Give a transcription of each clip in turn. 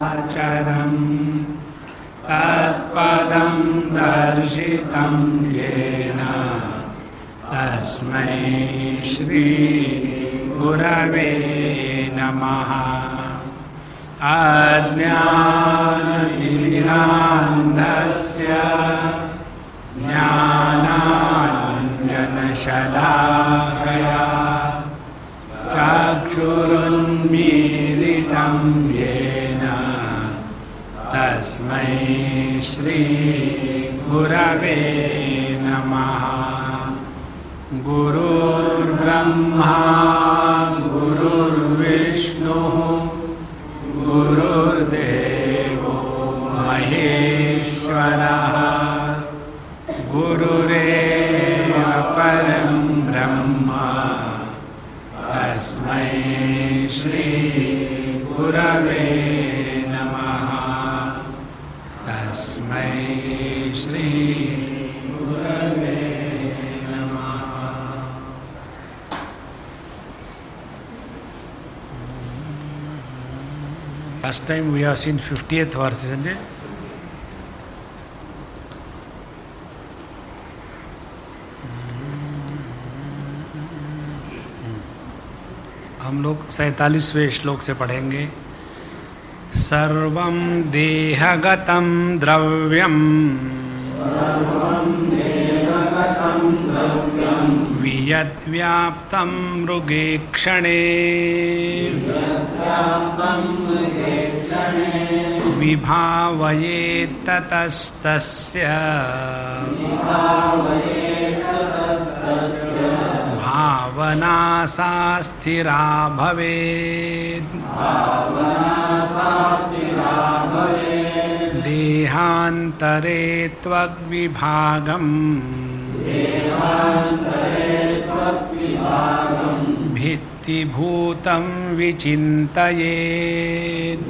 आचरम् तत्पदं दर्शितं येन तस्मै श्री गुरवे नमः। अज्ञानतिमिरान्धस्य ज्ञानाञ्जनशलाकया चक्षुरुन्मीलितं येन तस्मै श्री गुरवे नमः। गुरुर्ब्रह्मा गुरुर्विष्णुः गुरुर्देवो महेश्वरः गुरुरेव परं ब्रह्म तस्मै श्री गुरवे नमः। तस्मै श्री गुरवे नमः। Last time we have seen 50th verse, isn't it? हम लोग 47वें श्लोक से पढ़ेंगे। सर्वं देहगतं द्रव्यं वियद्व्याप्तं मृगेक्षणे विभावयेत्ततस्तस्य भावना सा स्थिरा भवेत्। देहान्तरे त्वग्विभागम् भित्तिभूतं विचिन्तयेत्।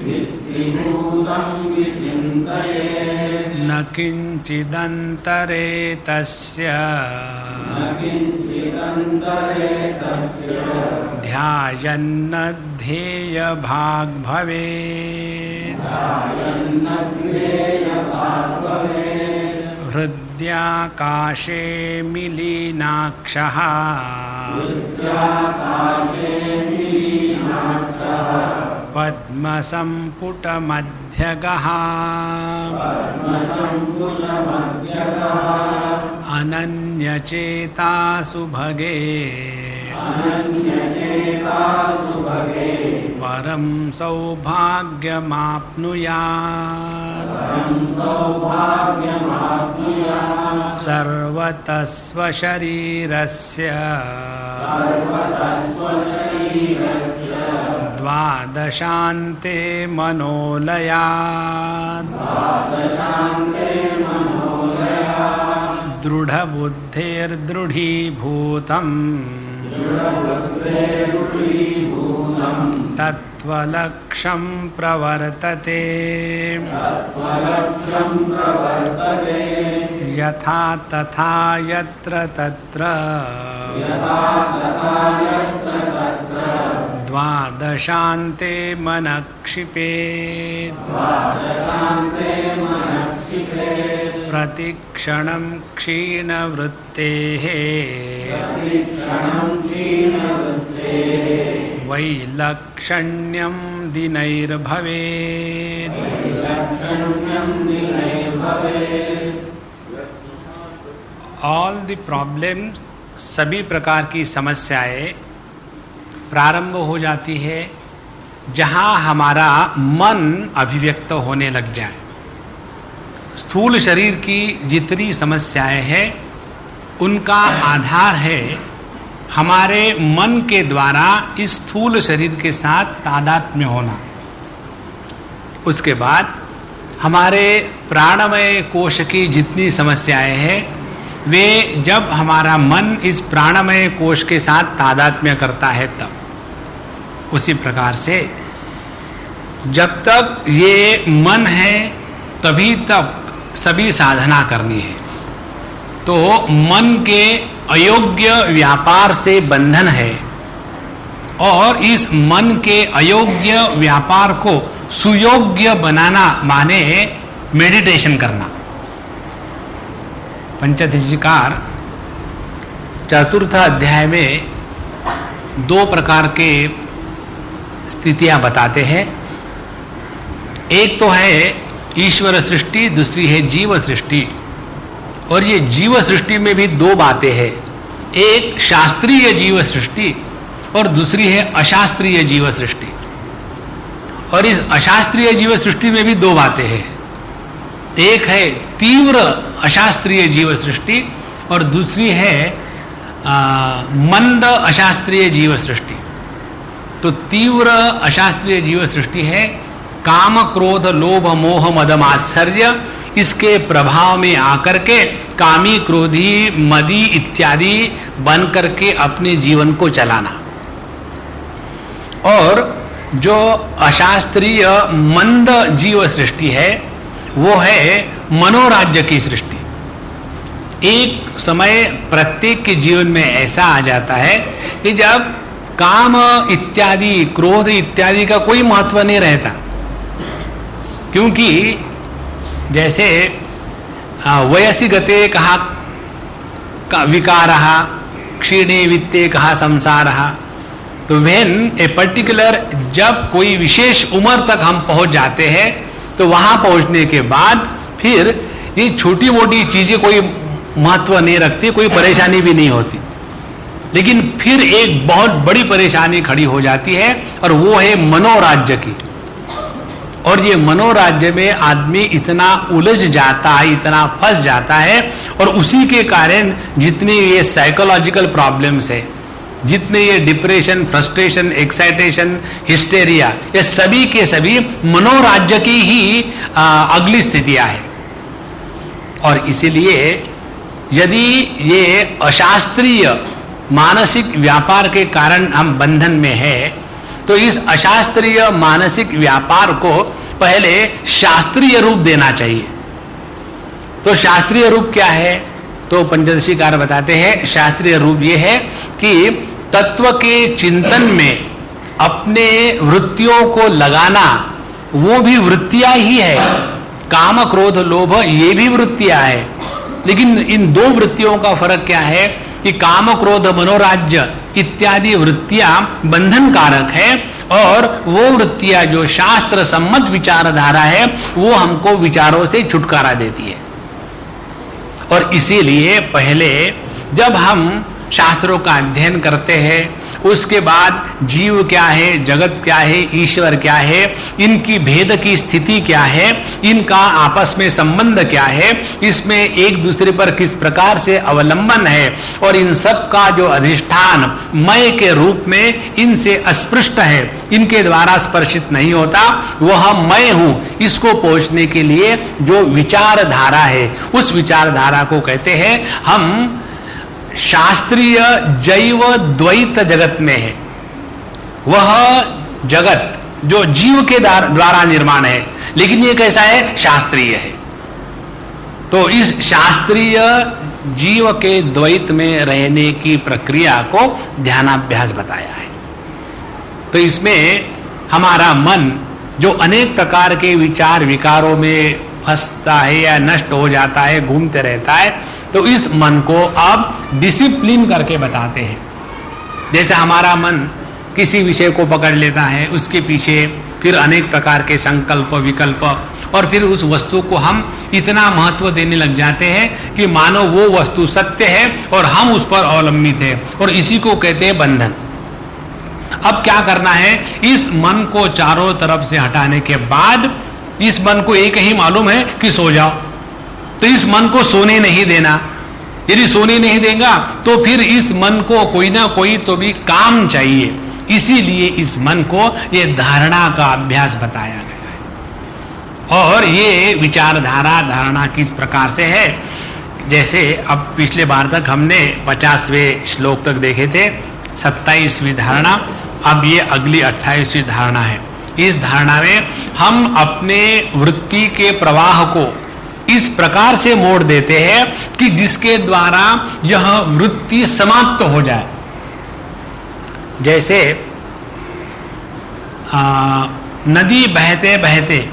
न किञ्चिदन्तरे तस्य ध्यायन्न ध्येयभाग् भवेत्। हृद्याकाशे मिलीनाक्षः पद्मसम्पुटमध्यगः अनन्यचेतासु भगे परं सौभाग्यमाप्नुयात्। सर्वतः स्वशरीरस्य द्वादशान्ते मनोलयात्। दृढबुद्धेर्दृढीभूतम् तत्त्वलक्ष्यं प्रवर्तते। यथा तथा यत्र तत्र द्वादशान्ते मनः क्षिपेत्। प्रतिक्षणं क्षीणवृत्तेः वैलक्षण्यं दिनैर्भवेत्। ऑल द प्रॉब्लम्स, सभी प्रकार की समस्याएं प्रारंभ हो जाती है जहां हमारा मन अभिव्यक्त होने लग जाए। स्थूल शरीर की जितनी समस्याएं हैं उनका आधार है हमारे मन के द्वारा इस स्थूल शरीर के साथ तादात्म्य होना। उसके बाद हमारे प्राणमय कोश की जितनी समस्याएं हैं वे जब हमारा मन इस प्राणमय कोश के साथ तादात्म्य करता है तब। उसी प्रकार से जब तक ये मन है तभी तक सभी साधना करनी है। तो मन के अयोग्य व्यापार से बंधन है और इस मन के अयोग्य व्यापार को सुयोग्य बनाना माने मेडिटेशन करना। पंचदशीकार चतुर्थ अध्याय में 2 प्रकार के स्थितियां बताते हैं। एक तो है ईश्वर सृष्टि, दूसरी है जीव सृष्टि। और ये जीव सृष्टि में भी 2 बातें हैं, एक शास्त्रीय जीव सृष्टि और दूसरी है अशास्त्रीय जीव सृष्टि। और इस अशास्त्रीय जीव सृष्टि में भी 2 बातें हैं, एक है तीव्र अशास्त्रीय जीव सृष्टि और दूसरी है मंद अशास्त्रीय जीव सृष्टि। तो तीव्र अशास्त्रीय जीव सृष्टि है काम क्रोध लोभ मोह मद मात्सर्य, इसके प्रभाव में आकर के कामी क्रोधी मदी इत्यादि बन करके अपने जीवन को चलाना। और जो अशास्त्रीय मंद जीव सृष्टि है वो है मनोराज्य की सृष्टि। एक समय प्रत्येक के जीवन में ऐसा आ जाता है कि जब काम इत्यादि क्रोध इत्यादि का कोई महत्व नहीं रहता, क्योंकि जैसे वयसि गते कहा विकारः क्षीणे वित्ते कहा संसारः। तो व्हेन ए पर्टिकुलर, जब कोई विशेष उम्र तक हम पहुंच जाते हैं तो वहां पहुंचने के बाद फिर ये छोटी मोटी चीजें कोई महत्व नहीं रखती, कोई परेशानी भी नहीं होती। लेकिन फिर एक बहुत बड़ी परेशानी खड़ी हो जाती है और वो है मनोराज्य की। और ये मनोराज्य में आदमी इतना उलझ जाता है, इतना फंस जाता है, और उसी के कारण जितने ये साइकोलॉजिकल प्रॉब्लम्स है, जितने ये डिप्रेशन, फ्रस्ट्रेशन, एक्साइटेशन, हिस्टेरिया, ये सभी के सभी मनोराज्य की ही अगली स्थितियां हैं। और इसीलिए यदि ये अशास्त्रीय मानसिक व्यापार के कारण हम बंधन में है, तो इस अशास्त्रीय मानसिक व्यापार को पहले शास्त्रीय रूप देना चाहिए। तो शास्त्रीय रूप क्या है? तो पंचदशीकार बताते हैं शास्त्रीय रूप ये है कि तत्व के चिंतन में अपने वृत्तियों को लगाना, वो भी वृत्तियां ही है। काम क्रोध लोभ ये भी वृत्तियां है, लेकिन इन 2 वृत्तियों का फर्क क्या है कि काम क्रोध मनोराज्य इत्यादि वृत्तियां बंधन कारक है, और वो वृत्तियां जो शास्त्र सम्मत विचारधारा है वो हमको विचारों से छुटकारा देती है। और इसीलिए पहले जब हम शास्त्रों का अध्ययन करते हैं, उसके बाद जीव क्या है, जगत क्या है, ईश्वर क्या है, इनकी भेद की स्थिति क्या है, इनका आपस में संबंध क्या है, इसमें एक दूसरे पर किस प्रकार से अवलंबन है, और इन सब का जो अधिष्ठान मय के रूप में इनसे अस्पृष्ट है, इनके द्वारा स्पर्शित नहीं होता, वह मैं हूं, इसको पहुंचने के लिए जो विचारधारा है, उस विचारधारा को कहते हैं हम शास्त्रीय जैव द्वैत जगत में है। वह जगत जो जीव के द्वारा निर्माण है, लेकिन ये कैसा है? शास्त्रीय है। तो इस शास्त्रीय जीव के द्वैत में रहने की प्रक्रिया को ध्यानाभ्यास बताया है। तो इसमें हमारा मन जो अनेक प्रकार के विचार विकारों में फंसता है या नष्ट हो जाता है, घूमते रहता है, तो इस मन को अब डिसिप्लिन करके बताते हैं। जैसे हमारा मन किसी विषय को पकड़ लेता है, उसके पीछे फिर अनेक प्रकार के संकल्प विकल्प, और फिर उस वस्तु को हम इतना महत्व देने लग जाते हैं कि मानो वो वस्तु सत्य है और हम उस पर अवलंबित है, और इसी को कहते हैं बंधन। अब क्या करना है? इस मन को चारों तरफ से हटाने के बाद इस मन को एक ही मालूम है कि सो जाओ, तो इस मन को सोने नहीं देना। यदि सोने नहीं देगा तो फिर इस मन को कोई ना कोई तो भी काम चाहिए। इसीलिए इस मन को ये धारणा का अभ्यास बताया गया है। और ये विचारधारा धारणा किस प्रकार से है? जैसे अब पिछले बार तक हमने 50वें श्लोक तक देखे थे, 27वीं धारणा, अब ये अगली 28वीं धारणा है। इस धारणा में हम अपने वृत्ति के प्रवाह को इस प्रकार से मोड़ देते हैं कि जिसके द्वारा यह वृत्ति समाप्त हो जाए। जैसे नदी बहते बहते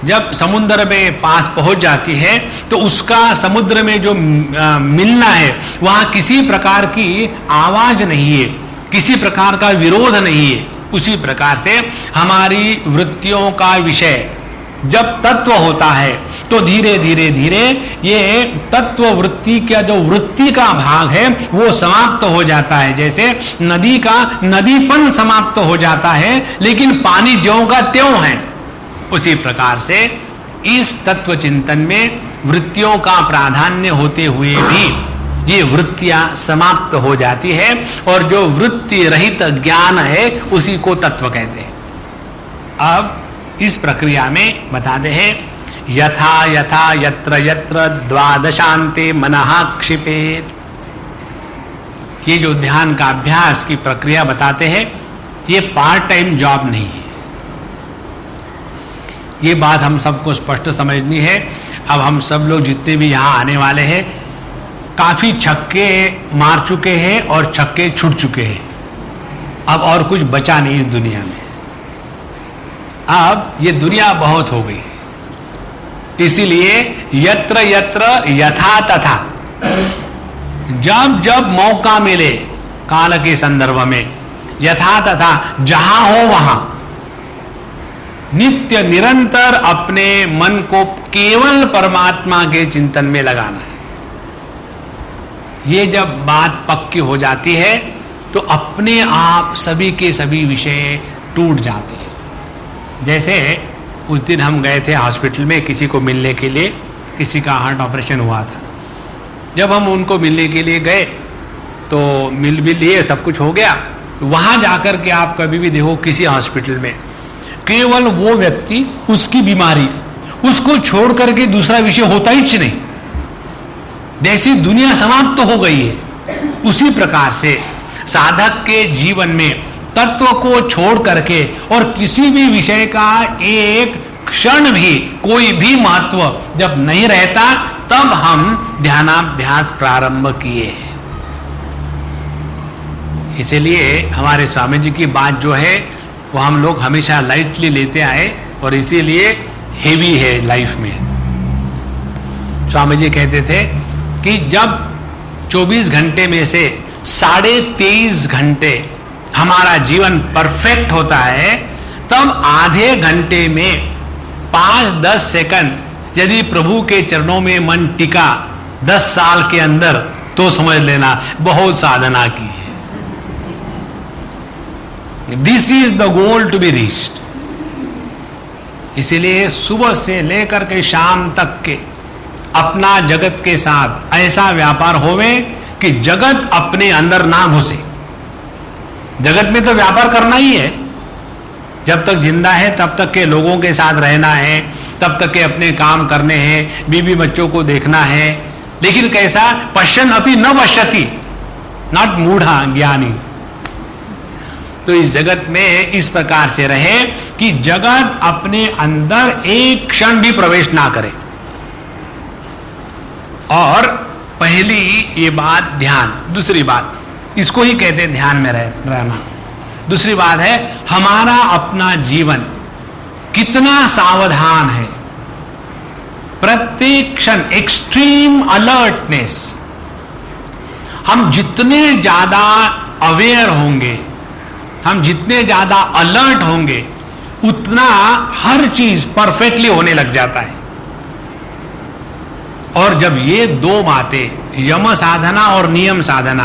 जब समुद्र में पास पहुंच जाती है तो उसका समुद्र में जो मिलना है वहां किसी प्रकार की आवाज नहीं है, किसी प्रकार का विरोध नहीं है। उसी प्रकार से हमारी वृत्तियों का विषय जब तत्व होता है तो धीरे धीरे धीरे ये तत्व वृत्ति का जो वृत्ति का भाग है वो समाप्त हो जाता है। जैसे नदी का नदीपन समाप्त हो जाता है लेकिन पानी ज्यों का त्यों है, उसी प्रकार से इस तत्व चिंतन में वृत्तियों का प्राधान्य होते हुए भी ये वृत्तियां समाप्त हो जाती है और जो वृत्ति रहित ज्ञान है उसी को तत्व कहते हैं। अब इस प्रक्रिया में बताते हैं यथा यथा यत्र यत्र द्वादशांते मनः क्षिपेत। ये जो ध्यान का अभ्यास की प्रक्रिया बताते हैं ये पार्ट टाइम जॉब नहीं है, ये बात हम सबको स्पष्ट समझनी है। अब हम सब लोग जितने भी यहां आने वाले हैं काफी छक्के मार चुके हैं और छक्के छूट चुके हैं, अब और कुछ बचा नहीं इस दुनिया में। अब ये दुनिया बहुत हो गई, इसीलिए यत्र यत्र यथा तथा जब जब मौका मिले काल के संदर्भ में यथा तथा जहां हो वहां नित्य निरंतर अपने मन को केवल परमात्मा के चिंतन में लगाना है। ये जब बात पक्की हो जाती है तो अपने आप सभी के सभी विषय टूट जाते हैं। जैसे उस दिन हम गए थे हॉस्पिटल में किसी को मिलने के लिए, किसी का हार्ट ऑपरेशन हुआ था। जब हम उनको मिलने के लिए गए तो मिल भी लिए, सब कुछ हो गया। वहां जाकर के आप कभी भी देखो किसी हॉस्पिटल में केवल वो व्यक्ति, उसकी बीमारी, उसको छोड़ करके दूसरा विषय होता ही नहीं, जैसी दुनिया समाप्त हो गई है। उसी प्रकार से साधक के जीवन में तत्व को छोड़ करके और किसी भी विषय का एक क्षण भी कोई भी महत्व जब नहीं रहता तब हम ध्यानाभ्यास प्रारंभ किए। इसीलिए हमारे स्वामी जी की बात जो है वो हम लोग हमेशा लाइटली लेते आए और इसीलिए हेवी है लाइफ में। स्वामी जी कहते थे कि जब 24 घंटे में से 23.5 घंटे हमारा जीवन परफेक्ट होता है तब आधे घंटे में 5-10 सेकंड यदि प्रभु के चरणों में मन टिका 10 साल के अंदर तो समझ लेना बहुत साधना की है। This is the goal to be reached. इसीलिए सुबह से लेकर के शाम तक के अपना जगत के साथ ऐसा व्यापार होवे कि जगत अपने अंदर ना घुसे। जगत में तो व्यापार करना ही है, जब तक जिंदा है तब तक के लोगों के साथ रहना है, तब तक के अपने काम करने हैं, बीवी बच्चों को देखना है। लेकिन कैसा पश्यन् अपि न पश्यति, नॉट मूढ़ा ज्ञानी। तो इस जगत में इस प्रकार से रहे कि जगत अपने अंदर एक क्षण भी प्रवेश ना करे। और पहली ये बात ध्यान, दूसरी बात इसको ही कहते हैं ध्यान में रहना। दूसरी बात है हमारा अपना जीवन कितना सावधान है, प्रत्येक क्षण एक्सट्रीम अलर्टनेस। हम जितने ज्यादा अवेयर होंगे, हम जितने ज्यादा अलर्ट होंगे उतना हर चीज परफेक्टली होने लग जाता है। और जब ये दो बातें यम साधना और नियम साधना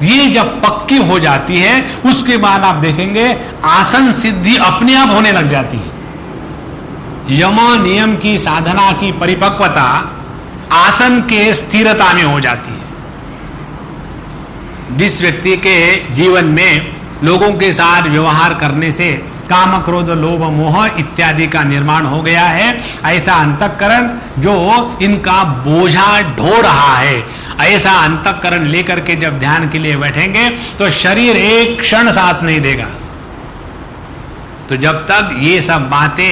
ये जब पक्की हो जाती है उसके बाद आप देखेंगे आसन सिद्धि अपने आप होने लग जाती है। यम नियम की साधना की परिपक्वता आसन के स्थिरता में हो जाती है। जिस व्यक्ति के जीवन में लोगों के साथ व्यवहार करने से काम क्रोध लोभ मोह इत्यादि का निर्माण हो गया है, ऐसा अंतःकरण जो इनका बोझा ढो रहा है, ऐसा अंतःकरण लेकर के जब ध्यान के लिए बैठेंगे तो शरीर एक क्षण साथ नहीं देगा। तो जब तक ये सब बातें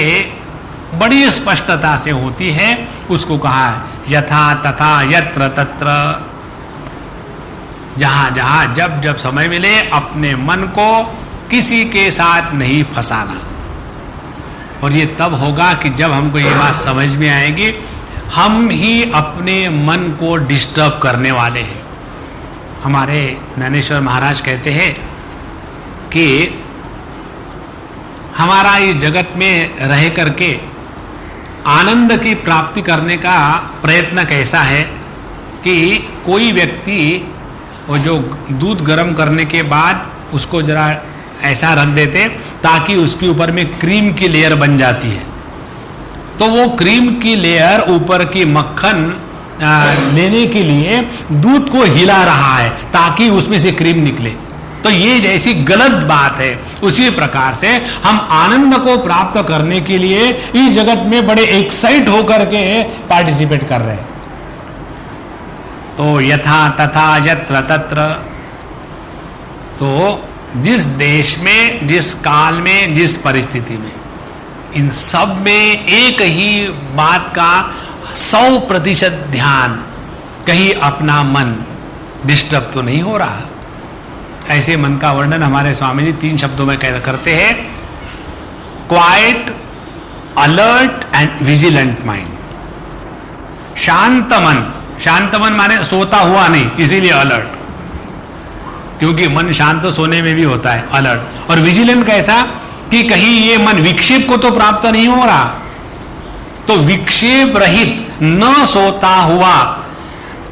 बड़ी स्पष्टता से होती है उसको कहा यथा तथा यत्र तत्र। जहां जहां जब जब समय मिले अपने मन को किसी के साथ नहीं फंसाना। और ये तब होगा कि जब हमको ये बात समझ में आएगी, हम ही अपने मन को डिस्टर्ब करने वाले हैं। हमारे ज्ञानेश्वर महाराज कहते हैं कि हमारा इस जगत में रह करके आनंद की प्राप्ति करने का प्रयत्न कैसा है कि कोई व्यक्ति वो जो दूध गर्म करने के बाद उसको जरा ऐसा रख देते ताकि उसके ऊपर में क्रीम की लेयर बन जाती है, तो वो क्रीम की लेयर ऊपर की मक्खन लेने के लिए दूध को हिला रहा है ताकि उसमें से क्रीम निकले। तो ये जैसी गलत बात है, उसी प्रकार से हम आनंद को प्राप्त करने के लिए इस जगत में बड़े एक्साइट होकर के पार्टिसिपेट कर रहे हैं। तो यथा तथा यत्र तत्र, तो जिस देश में, जिस काल में, जिस परिस्थिति में, इन सब में एक ही बात का 100% ध्यान, कहीं अपना मन डिस्टर्ब तो नहीं हो रहा। ऐसे मन का वर्णन हमारे स्वामी जी 3 शब्दों में करते हैं, quite, alert and vigilant mind. शांत मन, शांत मन माने सोता हुआ नहीं, इसीलिए अलर्ट, क्योंकि मन शांत सोने में भी होता है अलर्ट। और विजिलेंट कैसा कि कहीं ये मन विक्षेप को तो प्राप्त नहीं हो रहा, तो विक्षेप रहित न सोता हुआ,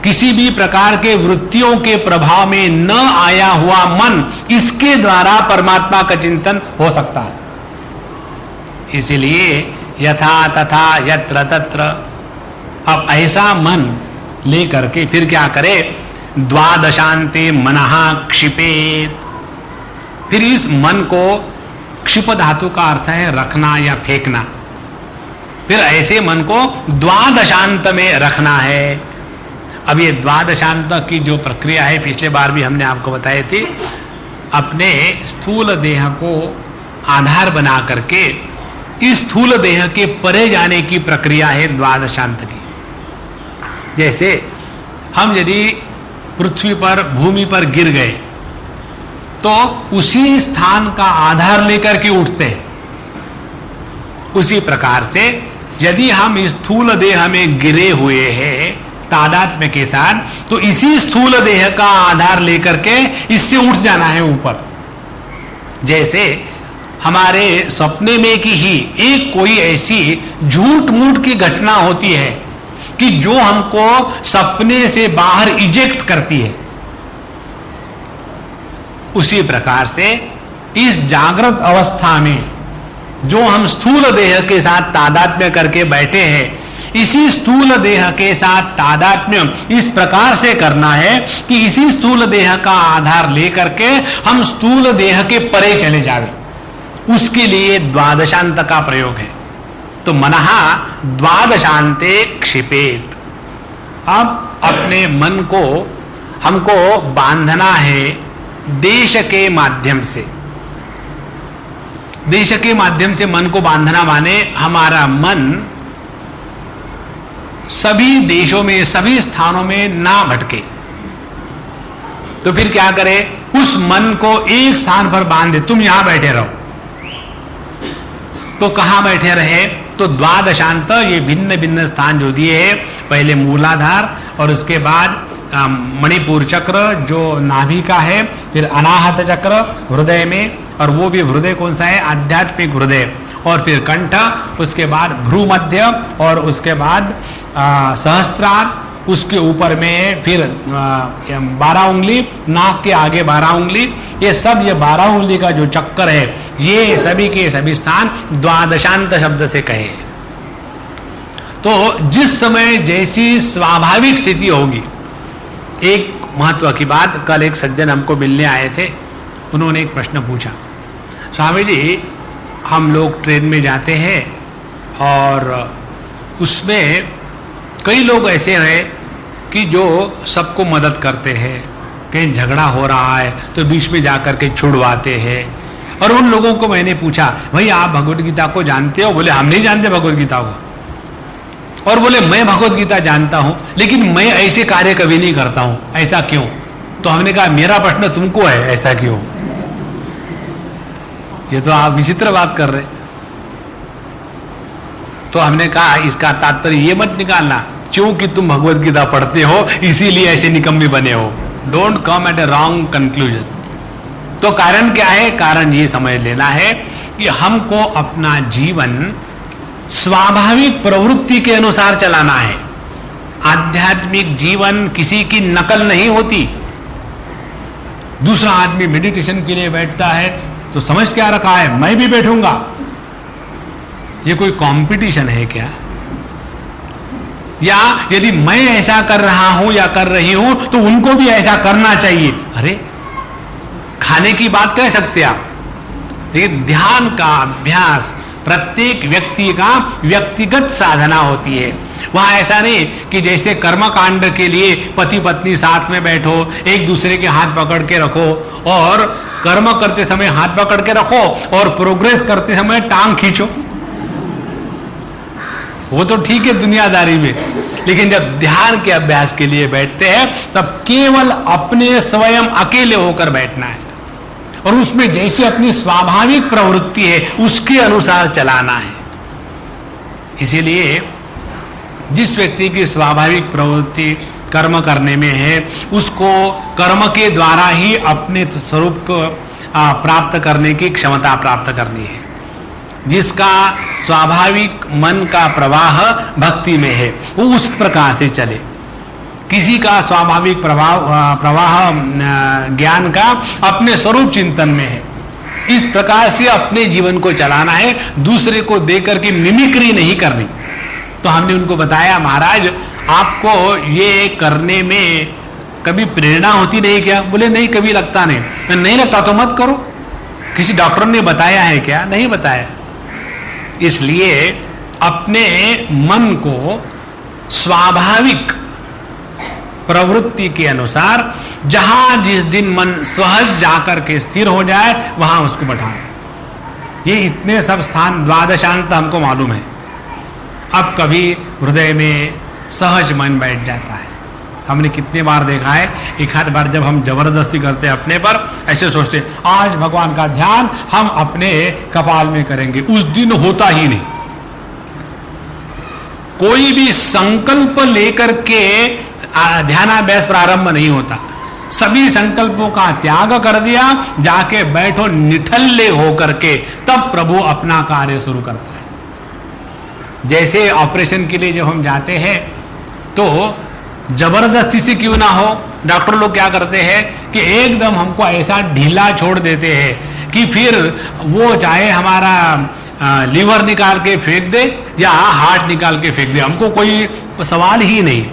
किसी भी प्रकार के वृत्तियों के प्रभाव में न आया हुआ मन, इसके द्वारा परमात्मा का चिंतन हो सकता है। इसलिए यथा तथा यत्र तत्र, अब ऐसा मन लेकर के फिर क्या करे, द्वादशांते मनः क्षिपेत। फिर इस मन को, क्षिप धातु का अर्थ है रखना या फेंकना, फिर ऐसे मन को द्वादशांत में रखना है। अब ये द्वादशांत की जो प्रक्रिया है, पिछले बार भी हमने आपको बताई थी, अपने स्थूल देह को आधार बना करके इस स्थूल देह के परे जाने की प्रक्रिया है द्वादशांत की। जैसे हम यदि पृथ्वी पर, भूमि पर गिर गए तो उसी स्थान का आधार लेकर के उठते हैं। उसी प्रकार से यदि हम इस स्थूल देह में गिरे हुए हैं तादात्म्य के साथ, तो इसी स्थूल देह का आधार लेकर के इससे उठ जाना है ऊपर। जैसे हमारे सपने में की ही एक कोई ऐसी झूठ मूठ की घटना होती है कि जो हमको सपने से बाहर इजेक्ट करती है, उसी प्रकार से इस जागृत अवस्था में जो हम स्थूल देह के साथ तादात्म्य करके बैठे हैं, इसी स्थूल देह के साथ तादात्म्य इस प्रकार से करना है कि इसी स्थूल देह का आधार लेकर के हम स्थूल देह के परे चले जावे। उसके लिए द्वादशांत का प्रयोग है। तो मनः द्वादशांते क्षिपेत। अब अपने मन को हमको बांधना है देश के माध्यम से। देश के माध्यम से मन को बांधना माने हमारा मन सभी देशों में, सभी स्थानों में ना भटके। तो फिर क्या करे, उस मन को एक स्थान पर बांध दे, तुम यहां बैठे रहो। तो कहां बैठे रहे, तो द्वादशांत, ये भिन्न भिन्न स्थान जो दिए है, पहले मूलाधार और उसके बाद मणिपुर चक्र जो नाभि का है, फिर अनाहत चक्र हृदय में, और वो भी हृदय कौन सा है, आध्यात्मिक हृदय, और फिर कंठ, उसके बाद भ्रू मध्य, और उसके बाद सहस्त्रार, उसके ऊपर में फिर 12 उंगली, नाक के आगे 12 उंगली, ये सब, ये 12 उंगली का जो चक्कर है, ये सभी के सभी स्थान द्वादशांत शब्द से कहे। तो जिस समय जैसी स्वाभाविक स्थिति होगी, एक महत्व की बात, कल एक सज्जन हमको मिलने आए थे, उन्होंने एक प्रश्न पूछा, स्वामी जी हम लोग ट्रेन में जाते हैं और उसमें कई लोग ऐसे हैं कि जो सबको मदद करते हैं, कहीं झगड़ा हो रहा है तो बीच में जाकर के छुड़वाते हैं। और उन लोगों को मैंने पूछा, भाई आप भगवद गीता को जानते हो? बोले हम नहीं जानते भगवद गीता को। और बोले मैं भगवद गीता जानता हूं, लेकिन मैं ऐसे कार्य कभी नहीं करता हूं, ऐसा क्यों? तो हमने कहा मेरा प्रश्न तुमको है, ऐसा क्यों? ये तो आप विचित्र बात कर रहे। तो हमने कहा इसका तात्पर्य ये मत निकालना क्योंकि तुम भगवत गीता पढ़ते हो इसीलिए ऐसे निकम्मे बने हो। Don't come at a wrong conclusion. तो कारण क्या है? कारण ये समझ लेना है कि हमको अपना जीवन स्वाभाविक प्रवृत्ति के अनुसार चलाना है। आध्यात्मिक जीवन किसी की नकल नहीं होती। दूसरा आदमी मेडिटेशन के लिए बैठता है तो समझ क्या रखा है, मैं भी बैठूंगा। ये कोई कंपटीशन है क्या? या यदि मैं ऐसा कर रहा हूं या कर रही हूं तो उनको भी ऐसा करना चाहिए। अरे खाने की बात कह सकते आप, लेकिन ध्यान का अभ्यास प्रत्येक व्यक्ति का व्यक्तिगत साधना होती है। वहां ऐसा नहीं कि जैसे कर्म कांड के लिए पति पत्नी साथ में बैठो, एक दूसरे के हाथ पकड़ के रखो और कर्म करते समय हाथ पकड़ के रखो और प्रोग्रेस करते समय टांग खींचो। वो तो ठीक है दुनियादारी में, लेकिन जब ध्यान के अभ्यास के लिए बैठते हैं तब केवल अपने स्वयं अकेले होकर बैठना है और उसमें जैसे अपनी स्वाभाविक प्रवृत्ति है उसके अनुसार चलाना है। इसीलिए जिस व्यक्ति की स्वाभाविक प्रवृत्ति कर्म करने में है उसको कर्म के द्वारा ही अपने स्वरूप को प्राप्त करने की क्षमता प्राप्त करनी है। जिसका स्वाभाविक मन का प्रवाह भक्ति में है वो उस प्रकार से चले। किसी का स्वाभाविक प्रवाह ज्ञान का अपने स्वरूप चिंतन में है। इस प्रकार से अपने जीवन को चलाना है, दूसरे को देकर के मिमिक्री नहीं करनी। तो हमने उनको बताया महाराज आपको ये करने में कभी प्रेरणा होती नहीं क्या? बोले नहीं कभी लगता नहीं। नहीं लगता तो मत करो। किसी डॉक्टर ने बताया है क्या? नहीं बताया। इसलिए अपने मन को स्वाभाविक प्रवृत्ति के अनुसार जहां जिस दिन मन सहज जाकर के स्थिर हो जाए वहां उसको बैठाना। ये इतने सब स्थान द्वादशांत हमको मालूम है। अब कभी हृदय में सहज मन बैठ जाता है। हमने कितने बार देखा है, एक आध बार जब हम जबरदस्ती करते हैं अपने पर, ऐसे सोचते आज भगवान का ध्यान हम अपने कपाल में करेंगे, उस दिन होता ही नहीं। कोई भी संकल्प लेकर के ध्यानाभ्यास प्रारंभ नहीं होता। सभी संकल्पों का त्याग कर दिया, जाके बैठो निठल्ले होकर के, तब प्रभु अपना कार्य शुरू करता है। जैसे ऑपरेशन के लिए जब हम जाते हैं तो जबरदस्ती से क्यों ना हो, डॉक्टर लोग क्या करते हैं कि एकदम हमको ऐसा ढीला छोड़ देते हैं कि फिर वो चाहे हमारा लीवर निकाल के फेंक दे या हार्ट निकाल के फेंक दे, हमको कोई सवाल ही नहीं।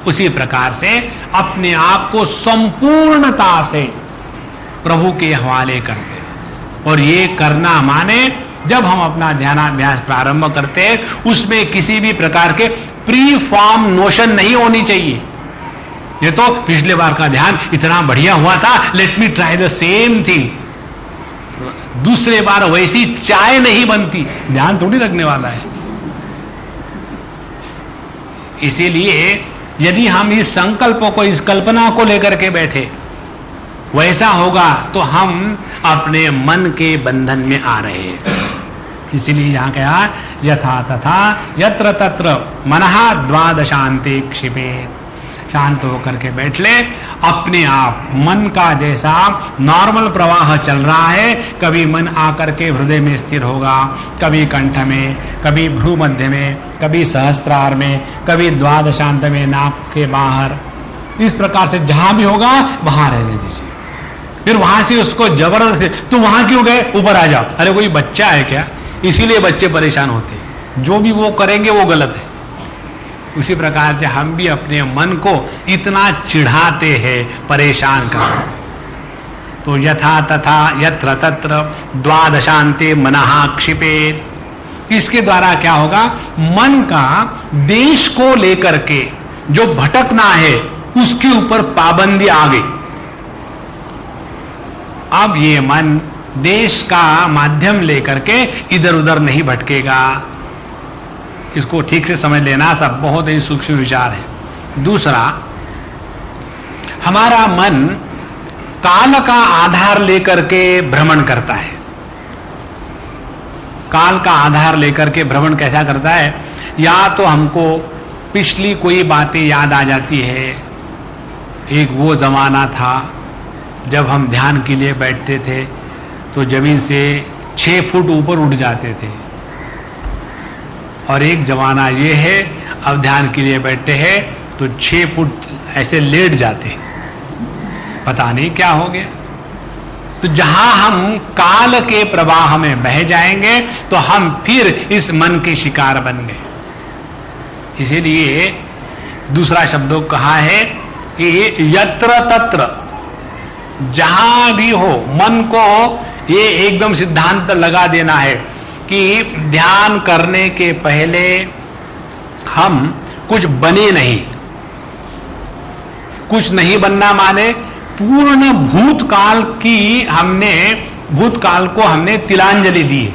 उसी प्रकार से अपने आप को संपूर्णता से प्रभु के हवाले करते हैं। और ये करना माने जब हम अपना ध्यानाभ्यास प्रारंभ करते हैं उसमें किसी भी प्रकार के प्री फॉर्म नोशन नहीं होनी चाहिए। ये तो पिछले बार का ध्यान इतना बढ़िया हुआ था, let me try the same thing. दूसरे बार वैसी चाय नहीं बनती, ध्यान थोड़ी रखने वाला है। इसीलिए यदि हम इस संकल्पों को, इस कल्पना को लेकर के बैठे वैसा होगा तो हम अपने मन के बंधन में आ रहे हैं। इसीलिए यहां कहा यथा तथा यत्र तत्र मनः द्वादशांते क्षिपे। शांत होकर के बैठ ले, अपने आप मन का जैसा नॉर्मल प्रवाह चल रहा है, कभी मन आकर के हृदय में स्थिर होगा, कभी कंठ में, कभी भ्रू मध्य में, कभी सहस्त्रार में, कभी द्वादशांत में नाक के बाहर। इस प्रकार से जहां भी होगा वहां रहने दीजिए। फिर वहां से उसको जबरदस्ती तो वहां क्यों गए, ऊपर आ जाओ। अरे कोई बच्चा है क्या? इसीलिए बच्चे परेशान होते हैं। जो भी वो करेंगे वो गलत है। उसी प्रकार से हम भी अपने मन को इतना चिढ़ाते हैं, परेशान कर। तो यथा तथा यत्र तत्र द्वादशांते मनः क्षिपेत्। इसके द्वारा क्या होगा, मन का देश को लेकर के जो भटकना है उसके ऊपर पाबंदी आ गई। अब ये मन देश का माध्यम लेकर के इधर उधर नहीं भटकेगा। इसको ठीक से समझ लेना, सब बहुत ही सूक्ष्म विचार है। दूसरा, हमारा मन काल का आधार लेकर के भ्रमण करता है। काल का आधार लेकर के भ्रमण कैसा करता है, या तो हमको पिछली कोई बातें याद आ जाती है। एक वो जमाना था जब हम ध्यान के लिए बैठते थे तो जमीन से 6 फुट ऊपर उठ जाते थे, और एक जमाना ये है अब ध्यान के लिए बैठते हैं तो 6 फुट ऐसे लेट जाते हैं, पता नहीं क्या हो गया। तो जहां हम काल के प्रवाह में बह जाएंगे तो हम फिर इस मन के शिकार बन गए। इसीलिए दूसरा शब्दों कहा है कि यत्र तत्र, जहां भी हो मन को ये एकदम सिद्धांत लगा देना है कि ध्यान करने के पहले हम कुछ बने नहीं। कुछ नहीं बनना माने पूर्ण भूतकाल को हमने तिलांजलि दी।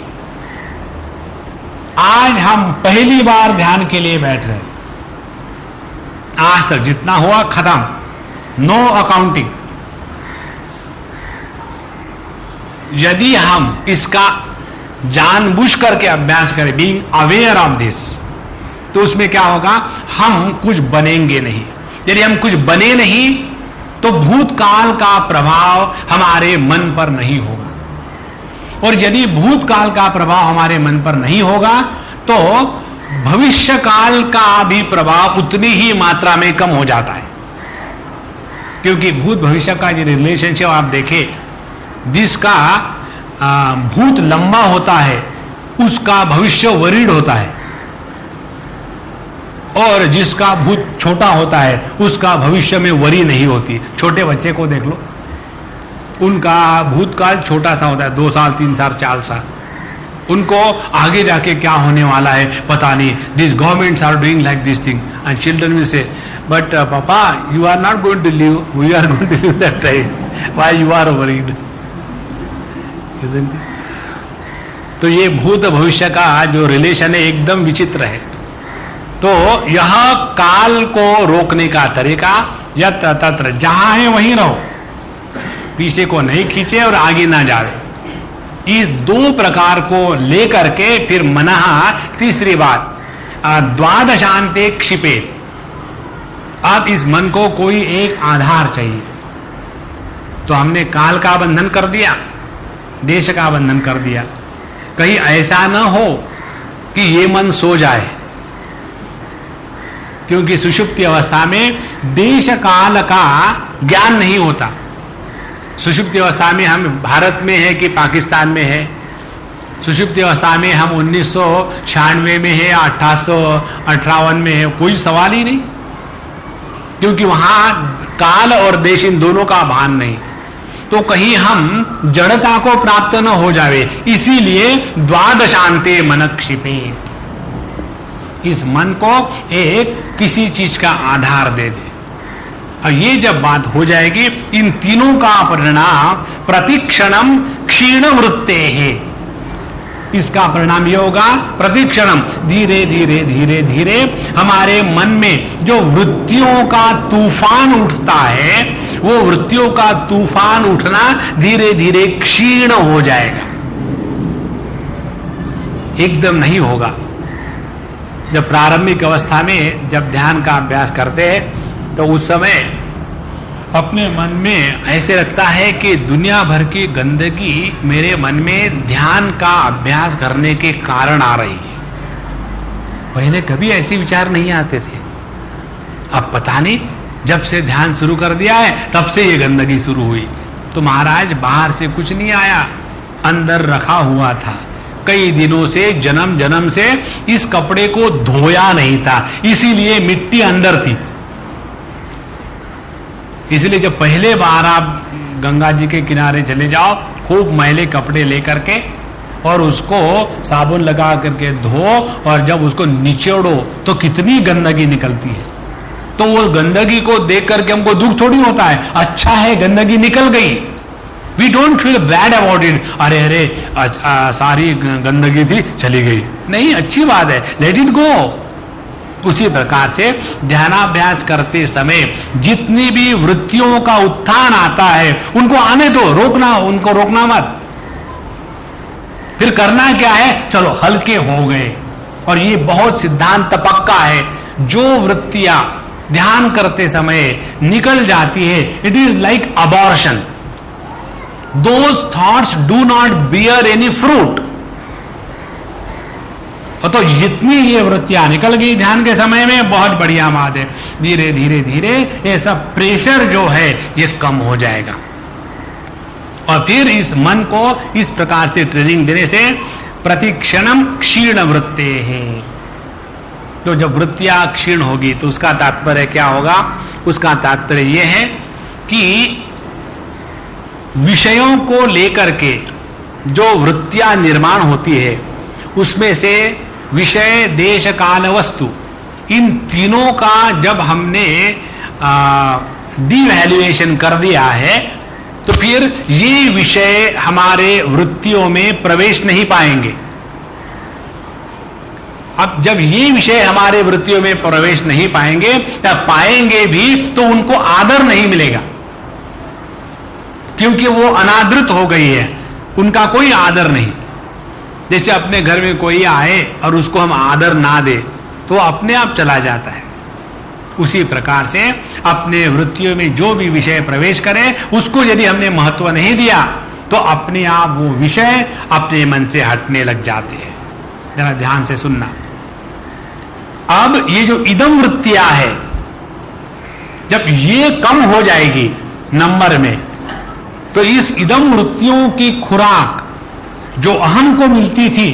आज हम पहली बार ध्यान के लिए बैठ रहे हैं। आज तक जितना हुआ खत्म, नो अकाउंटिंग। यदि हम इसका जानबूझ करके अभ्यास करें, बीइंग अवेयर ऑफ दिस, तो उसमें क्या होगा, हम कुछ बनेंगे नहीं। यदि हम कुछ बने नहीं तो भूतकाल का प्रभाव हमारे मन पर नहीं होगा, और यदि भूतकाल का प्रभाव हमारे मन पर नहीं होगा तो भविष्य काल का भी प्रभाव उतनी ही मात्रा में कम हो जाता है। क्योंकि भूत भविष्य का जो रिलेशनशिप आप देखें, जिसका भूत लंबा होता है उसका भविष्य वरीड होता है, और जिसका भूत छोटा होता है उसका भविष्य में वरी नहीं होती। छोटे बच्चे को देख लो, उनका भूतकाल छोटा सा होता है, 2 साल 3 साल 4 साल। उनको आगे जाके क्या होने वाला है पता नहीं। This governments are doing like this thing and children will say, but papa you are not going to live, we are going to live that time, why you are worried. तो ये भूत भविष्य का जो रिलेशन है एकदम विचित्र है। तो यह काल को रोकने का तरीका यत्र तत्र, जहां है वहीं रहो, पीछे को नहीं खींचे और आगे ना जावे। इस 2 प्रकार को लेकर के फिर मनः, तीसरी बात द्वादशांते क्षिपे। अब इस मन को कोई एक आधार चाहिए। तो हमने काल का बंधन कर दिया, देश का बंधन कर दिया। कहीं ऐसा न हो कि ये मन सो जाए, क्योंकि सुषुप्ति अवस्था में देश काल का ज्ञान नहीं होता। सुषुप्ति अवस्था में हम भारत में है कि पाकिस्तान में है, सुषुप्ति अवस्था में हम 1996 में है या 1858 में है, कोई सवाल ही नहीं, क्योंकि वहां काल और देश इन दोनों का भान नहीं। तो कहीं हम जड़ता को प्राप्त न हो जावे, इसीलिए द्वादशांते मन क्षिपे, इस मन को एक किसी चीज का आधार दे दे। और ये जब बात हो जाएगी, इन तीनों का परिणाम प्रतिक्षणम क्षीण वृत्ते है। इसका परिणाम ये होगा, प्रतिक्षणम धीरे धीरे धीरे धीरे हमारे मन में जो वृत्तियों का तूफान उठता है, वो वृत्तियों का तूफान उठना धीरे धीरे क्षीण हो जाएगा, एकदम नहीं होगा। जब प्रारंभिक अवस्था में जब ध्यान का अभ्यास करते हैं तो उस समय अपने मन में ऐसे लगता है कि दुनिया भर की गंदगी मेरे मन में ध्यान का अभ्यास करने के कारण आ रही है। पहले कभी ऐसे विचार नहीं आते थे, अब पता नहीं जब से ध्यान शुरू कर दिया है तब से ये गंदगी शुरू हुई। तो महाराज बाहर से कुछ नहीं आया, अंदर रखा हुआ था। कई दिनों से, जन्म जन्म से इस कपड़े को धोया नहीं था, इसीलिए मिट्टी अंदर थी। इसलिए जब पहले बार आप गंगा जी के किनारे चले जाओ, खूब मैले कपड़े लेकर के और उसको साबुन लगा करके धो, और जब उसको निचोड़ो तो कितनी गंदगी निकलती है। तो वो गंदगी को देख करके हमको दुख थोड़ी होता है, अच्छा है गंदगी निकल गई, we don't feel bad about it. अरे अरे सारी गंदगी थी चली गई, नहीं, अच्छी बात है, लेट इट गो। उसी प्रकार से ध्यानाभ्यास करते समय जितनी भी वृत्तियों का उत्थान आता है उनको आने दो, रोकना, उनको रोकना मत। फिर करना क्या है, चलो हल्के हो गए। और ये बहुत सिद्धांत पक्का है, जो वृत्तियां ध्यान करते समय निकल जाती है, it is like abortion. Those thoughts do not bear any fruit. तो जितनी ये वृत्तियां निकल गई ध्यान के समय में, बहुत बढ़िया बात है। धीरे धीरे धीरे ये सब प्रेशर जो है ये कम हो जाएगा। और फिर इस मन को इस प्रकार से ट्रेनिंग देने से प्रतिक्षणम क्षीण वृत्ते हैं। तो जब वृत्तियां क्षीण होगी तो उसका तात्पर्य क्या होगा? उसका तात्पर्य यह है कि विषयों को लेकर के जो वृत्तियां निर्माण होती है, उसमें से विषय, देश, काल, वस्तु, इन तीनों का जब हमने डिवैल्यूएशन कर दिया है, तो फिर ये विषय हमारे वृत्तियों में प्रवेश नहीं पाएंगे। अब जब ये विषय हमारे वृत्तियों में प्रवेश नहीं पाएंगे, या पाएंगे भी तो उनको आदर नहीं मिलेगा, क्योंकि वो अनादृत हो गई है, उनका कोई आदर नहीं। जैसे अपने घर में कोई आए और उसको हम आदर ना दे तो अपने आप चला जाता है। उसी प्रकार से अपने वृत्तियों में जो भी विषय प्रवेश करे, उसको यदि हमने महत्व नहीं दिया तो अपने आप वो विषय अपने मन से हटने लग जाते हैं। जरा ध्यान से सुनना। अब ये जो इदम वृत्तियां है, जब ये कम हो जाएगी नंबर में, तो इस इदम वृत्तियों की खुराक जो अहम को मिलती थी,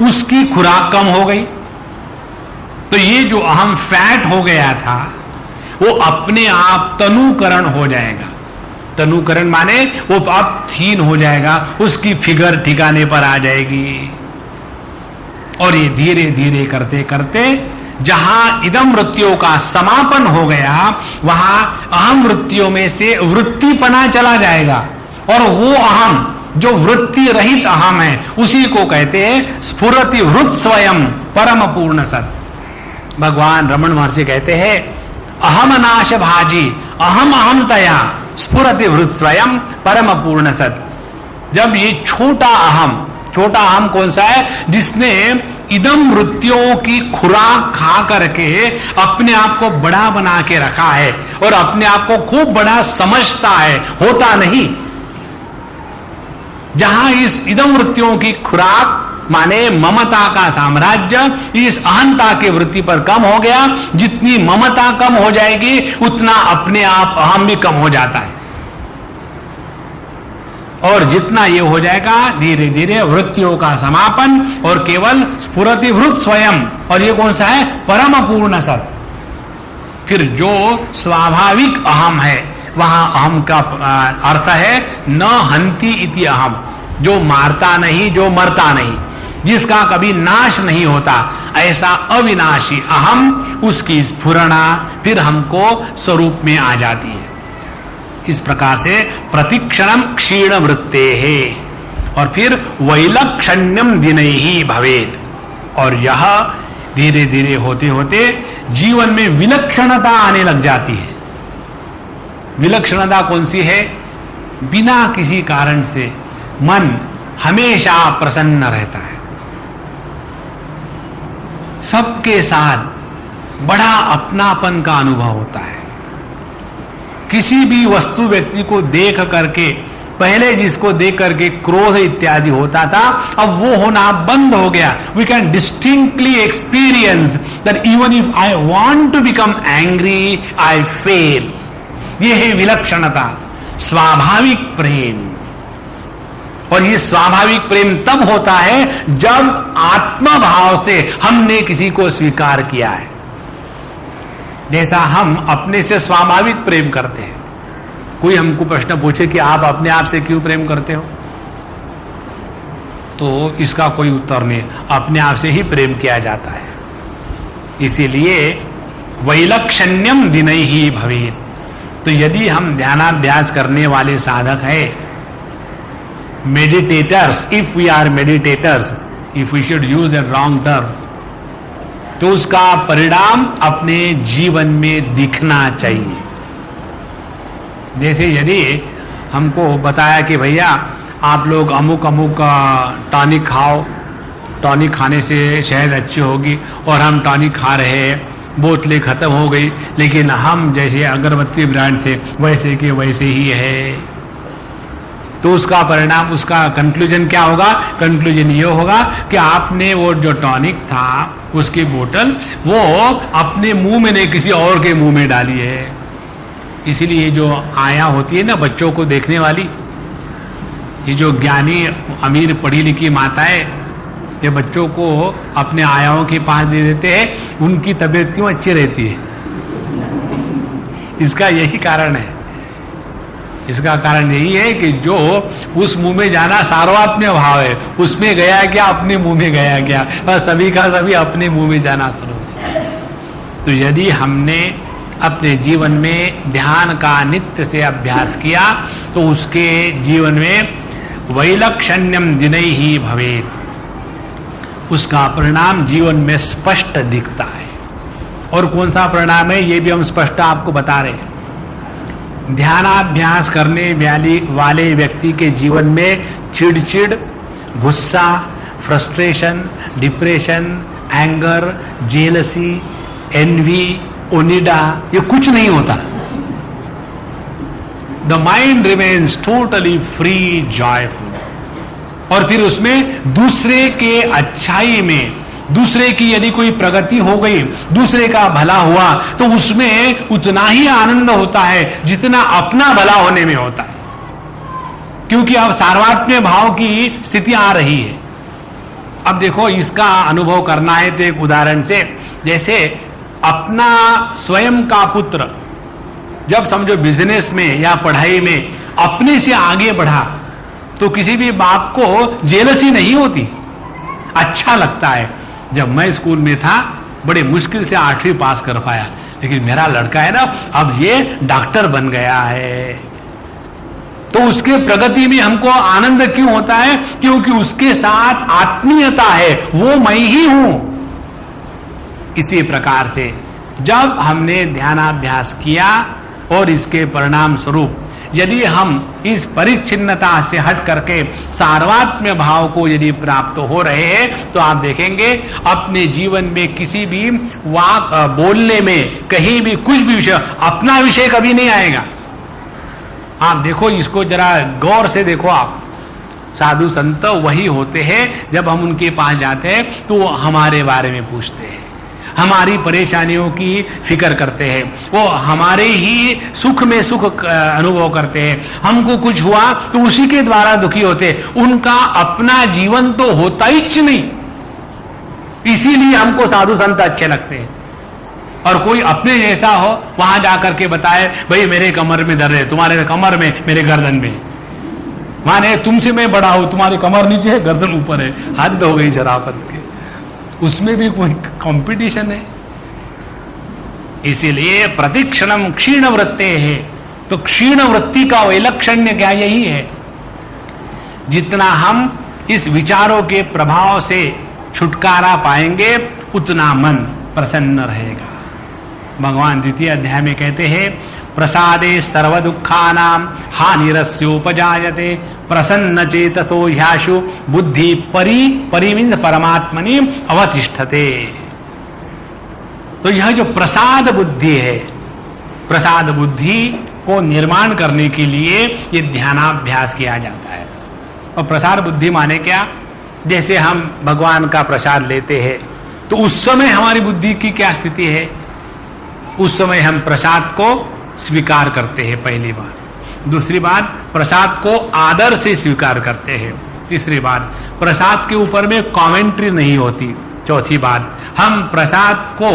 उसकी खुराक कम हो गई। तो ये जो अहम फैट हो गया था, वो अपने आप तनुकरण हो जाएगा। तनुकरण माने वो अब थीन हो जाएगा, उसकी फिगर ठिकाने पर आ जाएगी। और ये धीरे धीरे करते करते जहां इदम वृत्तियों का समापन हो गया, वहां अहम वृत्तियों में से वृत्तिपना चला जाएगा। और वो अहम जो वृत्ति रहित अहम है, उसी को कहते हैं स्फुरति वृत्त स्वयं परम पूर्ण सत। भगवान रमण महर्षि कहते हैं, अहम नाश भाजी अहम अहमतया स्फुरति वृत्त स्वयं परम पूर्ण सत। जब ये छोटा अहम कौन सा है? जिसने इदम वृत्तियों की खुराक खा करके अपने आप को बड़ा बना के रखा है और अपने आप को खूब बड़ा समझता है, होता नहीं। जहां इस इदम वृत्तियों की खुराक माने ममता का साम्राज्य इस अहंता की वृत्ति पर कम हो गया, जितनी ममता कम हो जाएगी उतना अपने आप अहम भी कम हो जाता है। और जितना ये हो जाएगा, धीरे धीरे वृत्तियों का समापन और केवल स्फुरति वृत्त स्वयं। और ये कौन सा है? परम पूर्ण सत। फिर जो स्वाभाविक अहम है, वहां अहम का अर्थ है न हंति इति अहम, जो मारता नहीं, जो मरता नहीं, जिसका कभी नाश नहीं होता, ऐसा अविनाशी अहम, उसकी स्फुरणा फिर हमको स्वरूप में आ जाती है। इस प्रकार से प्रतिक्षणम क्षीण वृत्ते है। और फिर वैलक्षण्यम दिनैहि भवेत्। और यह धीरे धीरे होते होते जीवन में विलक्षणता आने लग जाती है। विलक्षणता कौन सी है? बिना किसी कारण से मन हमेशा प्रसन्न रहता है, सबके साथ बड़ा अपनापन का अनुभव होता है। किसी भी वस्तु व्यक्ति को देख करके, पहले जिसको देख करके क्रोध इत्यादि होता था, अब वो होना बंद हो गया। We can distinctly experience that even if I want to become angry, I fail. ये है विलक्षणता, स्वाभाविक प्रेम। और ये स्वाभाविक प्रेम तब होता है जब आत्मभाव से हमने किसी को स्वीकार किया है। जैसा हम अपने से स्वाभाविक प्रेम करते हैं। कोई हमको प्रश्न पूछे कि आप अपने आप से क्यों प्रेम करते हो, तो इसका कोई उत्तर नहीं, अपने आप से ही प्रेम किया जाता है। इसीलिए वैलक्षण्यम दिनैहि भवेत्। तो यदि हम ध्यानाभ्यास करने वाले साधक है, meditators, if we are meditators, if we should use a wrong term, तो उसका परिणाम अपने जीवन में दिखना चाहिए। जैसे यदि हमको बताया कि भैया आप लोग अमुक अमुक टॉनिक खाओ, टॉनिक खाने से शहद अच्छी होगी, और हम टॉनिक खा रहे हैं, बोतलें खत्म हो गई, लेकिन हम जैसे अगरबत्ती ब्रांड थे वैसे के वैसे ही है। तो उसका परिणाम, उसका कंक्लूजन क्या होगा? कंक्लूजन ये होगा कि आपने वो जो टॉनिक था उसकी बोतल वो अपने मुंह में नहीं किसी और के मुंह में डाली है। इसीलिए जो आया होती है ना बच्चों को देखने वाली, ये जो ज्ञानी अमीर पढ़ी लिखी माताएं ये बच्चों को अपने आयाओं के पास दे देते हैं, उनकी तबीयत क्यों अच्छी रहती है? इसका यही कारण है। इसका कारण यही है कि जो उस मुंह में जाना सार्वत्म्य भाव है, उसमें गया क्या, अपने मुंह में गया क्या, और सभी का सभी अपने मुंह में जाना शुरू। तो यदि हमने अपने जीवन में ध्यान का नित्य से अभ्यास किया तो उसके जीवन में वैलक्षण्यम दिनैहि भवेत्, उसका परिणाम जीवन में स्पष्ट दिखता है। और कौन सा परिणाम है ये भी हम स्पष्ट आपको बता रहे हैं। ध्यानाभ्यास करने वाले व्यक्ति के जीवन में चिड़चिड़, गुस्सा, frustration, depression, anger, jealousy, envy, Onida, ये कुछ नहीं होता। The mind remains totally free, joyful. और फिर उसमें दूसरे के अच्छाई में, दूसरे की यदि कोई प्रगति हो गई, दूसरे का भला हुआ, तो उसमें उतना ही आनंद होता है जितना अपना भला होने में होता है, क्योंकि अब सार्वत्म्य भाव की स्थिति आ रही है। अब देखो, इसका अनुभव करना है तो एक उदाहरण से, जैसे अपना स्वयं का पुत्र जब समझो बिजनेस में या पढ़ाई में अपने से आगे बढ़ा तो किसी भी बाप को जेलसी नहीं होती, अच्छा लगता है। जब मैं स्कूल में था बड़े मुश्किल से 8वीं पास कर पाया, लेकिन मेरा लड़का है ना अब ये डॉक्टर बन गया है, तो उसके प्रगति में हमको आनंद क्यों होता है? क्योंकि उसके साथ आत्मीयता है, वो मैं ही हूं। इसी प्रकार से जब हमने ध्यानाभ्यास किया और इसके परिणाम स्वरूप यदि हम इस परिच्छिन्नता से हट करके सार्वत्म्य भाव को यदि प्राप्त हो रहे हैं तो आप देखेंगे अपने जीवन में किसी भी वाक बोलने में कहीं भी कुछ भी विषय, अपना विषय कभी नहीं आएगा। आप देखो, इसको जरा गौर से देखो। आप साधु संत वही होते हैं जब हम उनके पास जाते हैं तो हमारे बारे में पूछते हैं, हमारी परेशानियों की फिक्र करते हैं, वो हमारे ही सुख में सुख अनुभव करते हैं। हमको कुछ हुआ तो उसी के द्वारा दुखी होते, उनका अपना जीवन तो होता ही नहीं। इसीलिए हमको साधु संत अच्छे लगते हैं। और कोई अपने जैसा हो वहां जाकर के बताए, भाई मेरे कमर में दर्द है, तुम्हारे कमर में, मेरे गर्दन में, माने तुमसे मैं बड़ा हूं, तुम्हारी कमर नीचे है, गर्दन ऊपर है, हद हो गई शराफत के। उसमें भी कोई कंपटीशन है। इसीलिए प्रतिक्षणम क्षीण वृत्ते है, तो क्षीण वृत्ति का वैलक्षण्य क्या यही है। जितना हम इस विचारों के प्रभाव से छुटकारा पाएंगे उतना मन प्रसन्न रहेगा। भगवान द्वितीय अध्याय में कहते हैं, प्रसादे सर्व दुखानां हानिरस्योपजायते प्रसन्न चेतसो ह्याशु बुद्धि परि मीन्स परमात्मनि अवतिष्ठते। तो यह जो प्रसाद बुद्धि है, प्रसाद बुद्धि को निर्माण करने के लिए ये ध्यानाभ्यास किया जाता है। और प्रसाद बुद्धि माने क्या? जैसे हम भगवान का प्रसाद लेते हैं तो उस समय हमारी बुद्धि की क्या स्थिति है? उस समय हम प्रसाद को स्वीकार करते हैं, पहली बात। दूसरी बात, प्रसाद को आदर से स्वीकार करते हैं। तीसरी बात, प्रसाद के ऊपर में कमेंट्री नहीं होती। चौथी बात, हम प्रसाद को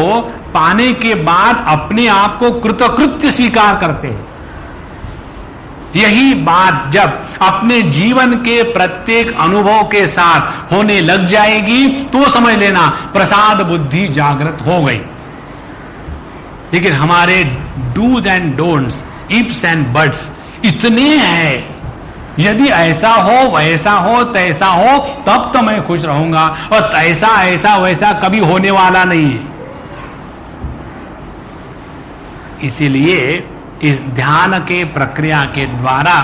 पाने के बाद अपने आप को कृतकृत्य स्वीकार करते हैं। यही बात जब अपने जीवन के प्रत्येक अनुभव के साथ होने लग जाएगी तो समझ लेना प्रसाद बुद्धि जागृत हो गई। लेकिन हमारे do's and don'ts, ifs and buts इतने हैं, यदि ऐसा हो वैसा हो तैसा हो तब तो मैं खुश रहूंगा, और ऐसा ऐसा वैसा कभी होने वाला नहीं है। इसीलिए इस ध्यान के प्रक्रिया के द्वारा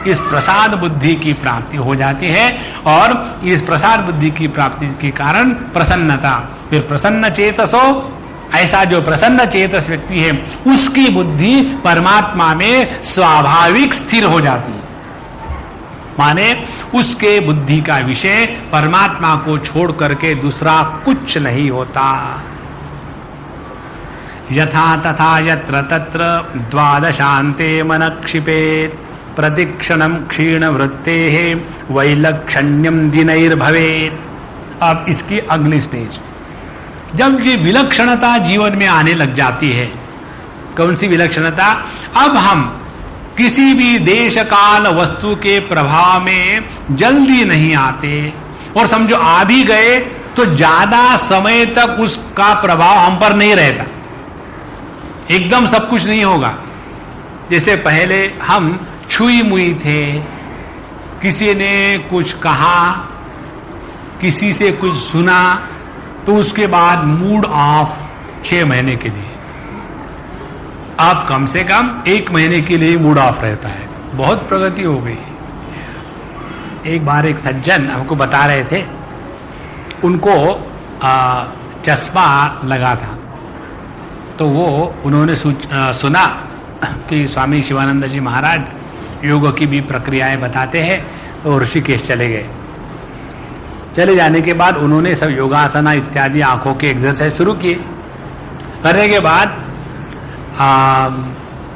इस प्रसाद बुद्धि की प्राप्ति हो जाती है, और इस प्रसाद बुद्धि की प्राप्ति के कारण प्रसन्नता, फिर प्रसन्न चेतसो, ऐसा जो प्रसन्न चेतस व्यक्ति है उसकी बुद्धि परमात्मा में स्वाभाविक स्थिर हो जाती है। माने उसके बुद्धि का विषय परमात्मा को छोड़ करके दूसरा कुछ नहीं होता। यथा तथा यत्र तत्र द्वादशान्ते मन क्षिपेत् प्रतिक्षणम क्षीण वृत्तेः वैलक्षण्यम दिनैर्भवेत्। अब इसकी अगली स्टेज, जब ये विलक्षणता जीवन में आने लग जाती है, कौन सी विलक्षणता? अब हम किसी भी देश काल वस्तु के प्रभाव में जल्दी नहीं आते, और समझो आ भी गए तो ज्यादा समय तक उसका प्रभाव हम पर नहीं रहता, एकदम सब कुछ नहीं होगा। जैसे पहले हम छुई मुई थे, किसी ने कुछ कहा, किसी से कुछ सुना, तो उसके बाद मूड ऑफ 6 महीने के लिए। अब कम से कम 1 महीने के लिए मूड ऑफ रहता है। बहुत प्रगति हो गई। एक बार एक सज्जन हमको बता रहे थे, उनको चश्मा लगा था, तो वो उन्होंने सुना कि स्वामी शिवानंद जी महाराज योग की भी प्रक्रियाएं बताते हैं, तो ऋषिकेश चले गए। चले जाने के बाद उन्होंने सब योगासना इत्यादि आंखों के एक्सरसाइज शुरू किए। करने के बाद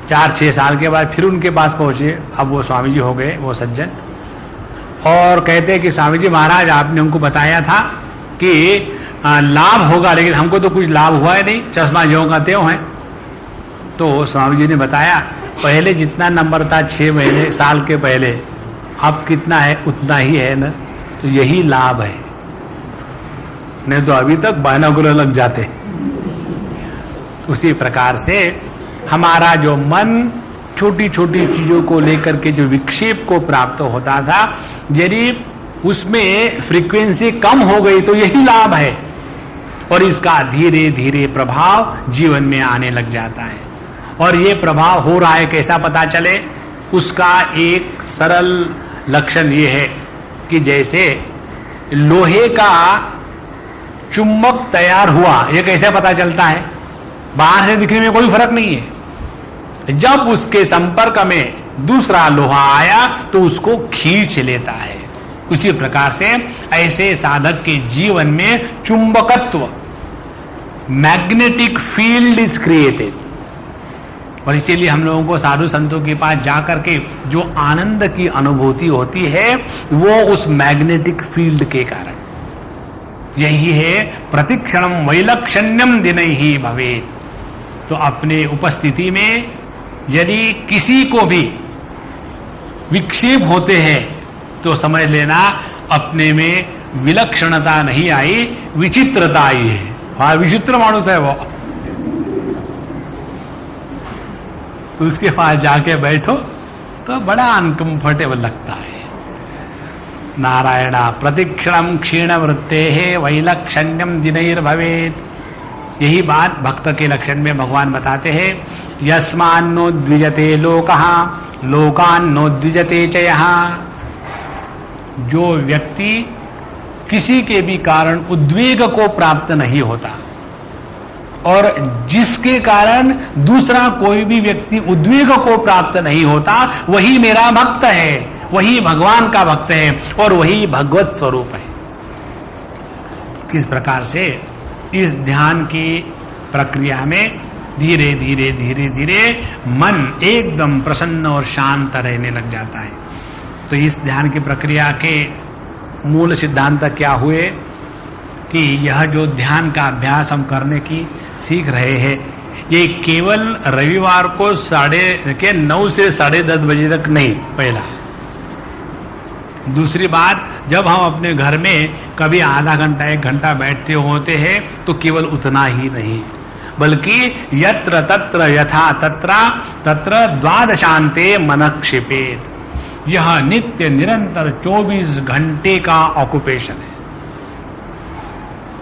4-6 साल के बाद फिर उनके पास पहुंचे। अब वो स्वामी जी हो गए, वो सज्जन, और कहते हैं कि स्वामी जी महाराज आपने हमको बताया था कि लाभ होगा, लेकिन हमको तो कुछ लाभ हुआ है नहीं, चश्मा ज्यों का त्यों है। तो स्वामी जी ने बताया, पहले जितना नंबर था 6 महीने साल के पहले, अब कितना है उतना ही है ना, तो यही लाभ है, नहीं तो अभी तक बायनोकुलर लग जाते। उसी प्रकार से हमारा जो मन छोटी छोटी चीजों को लेकर के जो विक्षेप को प्राप्त होता था, यदि उसमें फ्रीक्वेंसी कम हो गई तो यही लाभ है, और इसका धीरे धीरे प्रभाव जीवन में आने लग जाता है। और ये प्रभाव हो रहा है कैसा पता चले? उसका एक सरल लक्षण ये है कि जैसे लोहे का चुंबक तैयार हुआ, ये कैसे पता चलता है? बाहर से दिखने में कोई फर्क नहीं है, जब उसके संपर्क में दूसरा लोहा आया तो उसको खींच लेता है। उसी प्रकार से ऐसे साधक के जीवन में चुंबकत्व, मैग्नेटिक फील्ड इज क्रिएटेड, और इसीलिए हम लोगों को साधु संतों के पास जाकर के जो आनंद की अनुभूति होती है वो उस मैग्नेटिक फील्ड के कारण। यही है प्रतिक्षणम वैलक्षण्यम दिनैहि भवेत्। तो अपने उपस्थिति में यदि किसी को भी विक्षेप होते हैं तो समझ लेना अपने में विलक्षणता नहीं आई, विचित्रता आई है। हाँ, विचित्र मानुष है वो। तो उसके पास जाके बैठो तो बड़ा अनकंफर्टेबल लगता है। नारायणा प्रतिक्षणम क्षीण वृत्तेः वैलक्षण्यम दिनैर्भवेत्। यही बात भक्त के लक्षण में भगवान बताते हैं, यस्मान्नो द्विजते लोकः लोकान्नो द्विजते च यः। जो व्यक्ति किसी के भी कारण उद्वेग को प्राप्त नहीं होता, और जिसके कारण दूसरा कोई भी व्यक्ति उद्वेग को प्राप्त नहीं होता, वही मेरा भक्त है, वही भगवान का भक्त है, और वही भगवत स्वरूप है। किस प्रकार से इस ध्यान की प्रक्रिया में धीरे धीरे धीरे धीरे मन एकदम प्रसन्न और शांत रहने लग जाता है। तो इस ध्यान की प्रक्रिया के मूल सिद्धांत क्या हुए कि यह जो ध्यान का अभ्यास हम करने की सीख रहे हैं, ये केवल रविवार को 9:30 से 10:30 बजे तक नहीं। पहला। दूसरी बात, जब हम अपने घर में कभी आधा घंटा 1 घंटा बैठते होते हैं तो केवल उतना ही नहीं, बल्कि यत्र तत्र यथा तत्र तत्र द्वादशान्ते मन क्षिपेत्। यह नित्य निरंतर 24 घंटे का ऑक्यूपेशन है।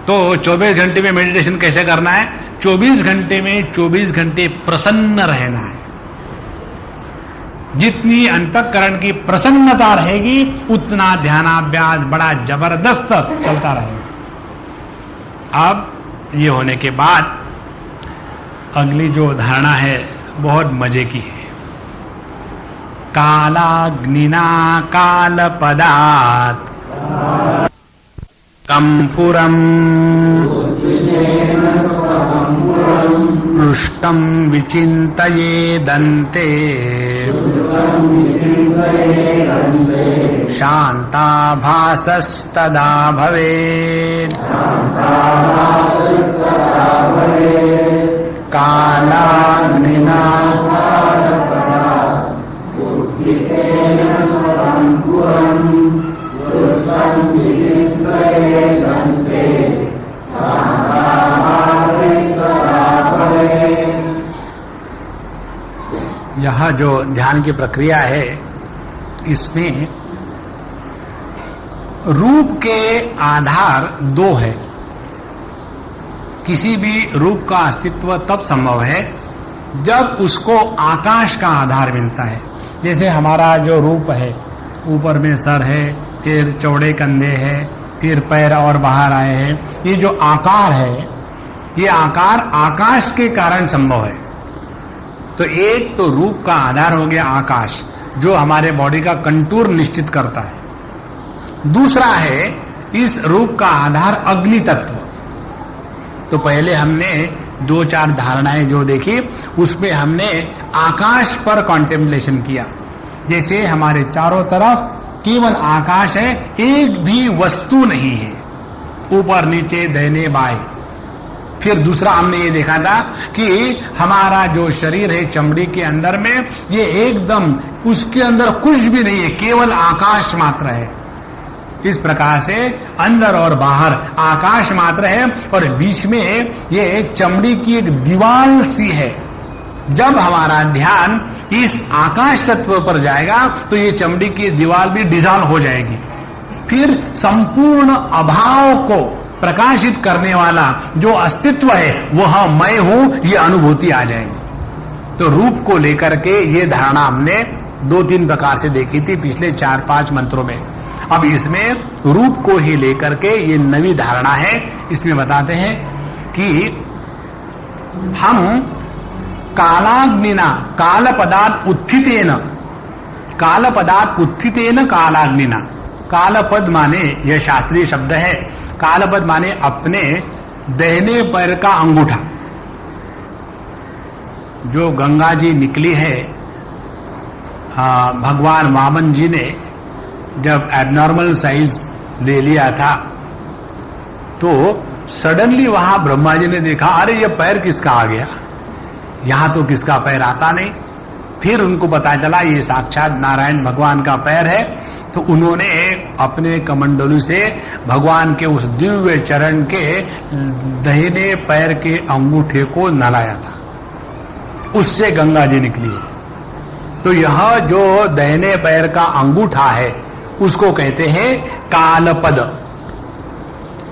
तो 24 घंटे में मेडिटेशन कैसे करना है? 24 घंटे में 24 घंटे प्रसन्न रहना है। जितनी अंतःकरण की प्रसन्नता रहेगी उतना ध्यानाभ्यास बड़ा जबरदस्त चलता रहेगा। अब ये होने के बाद अगली जो धारणा है बहुत मजे की है। कालाग्निना कालपदात् कंपुरम पृष्ठं विचिन्तयेदन्ते शान्ताभासस्तदा भवेत्। कालाग्निना यह जो ध्यान की प्रक्रिया है इसमें रूप के आधार दो है। किसी भी रूप का अस्तित्व तब संभव है जब उसको आकाश का आधार मिलता है। जैसे हमारा जो रूप है, ऊपर में सर है, फिर चौड़े कंधे है, फिर पैर और बाहर आए हैं, ये जो आकार है ये आकार आकाश के कारण संभव है। तो एक तो रूप का आधार हो गया आकाश, जो हमारे बॉडी का कंटूर निश्चित करता है। दूसरा है इस रूप का आधार अग्नि तत्व। तो पहले हमने 2-4 धारणाएं जो देखी उसमें हमने आकाश पर कॉन्टेम्पलेशन किया। जैसे हमारे चारों तरफ केवल आकाश है, एक भी वस्तु नहीं है, ऊपर नीचे दाहिने बाएं। फिर दूसरा हमने ये देखा था कि हमारा जो शरीर है चमड़ी के अंदर में ये एकदम उसके अंदर कुछ भी नहीं है, केवल आकाश मात्र है। इस प्रकार से अंदर और बाहर आकाश मात्र है और बीच में ये चमड़ी की एक दीवार सी है। जब हमारा ध्यान इस आकाश तत्व पर जाएगा तो ये चमड़ी की दीवार भी डिसॉल्व हो जाएगी। फिर संपूर्ण अभाव को प्रकाशित करने वाला जो अस्तित्व है वह मैं हूं, ये अनुभूति आ जाएगी। तो रूप को लेकर के ये धारणा हमने 2-3 प्रकार से देखी थी पिछले 4-5 मंत्रों में। अब इसमें रूप को ही लेकर के ये नवी धारणा है। इसमें बताते हैं कि हम कालाग्निना कालपदात् उत्थितेन, कालपदात् उत्थितेन कालाग्निना। कालपद माने यह शास्त्रीय शब्द है। कालपद माने अपने दाहिने पैर का अंगूठा। जो गंगा जी निकली है, भगवान वामन जी ने जब एबनॉर्मल साइज ले लिया था तो सडनली वहां ब्रह्मा जी ने देखा, अरे ये पैर किसका आ गया, यहां तो किसका पैर आता नहीं। फिर उनको पता चला ये साक्षात नारायण भगवान का पैर है। तो उन्होंने अपने कमंडलू से भगवान के उस दिव्य चरण के दाहिने पैर के अंगूठे को नलाया था, उससे गंगा जी निकली है। तो यह जो दाहिने पैर का अंगूठा है उसको कहते हैं कालपद।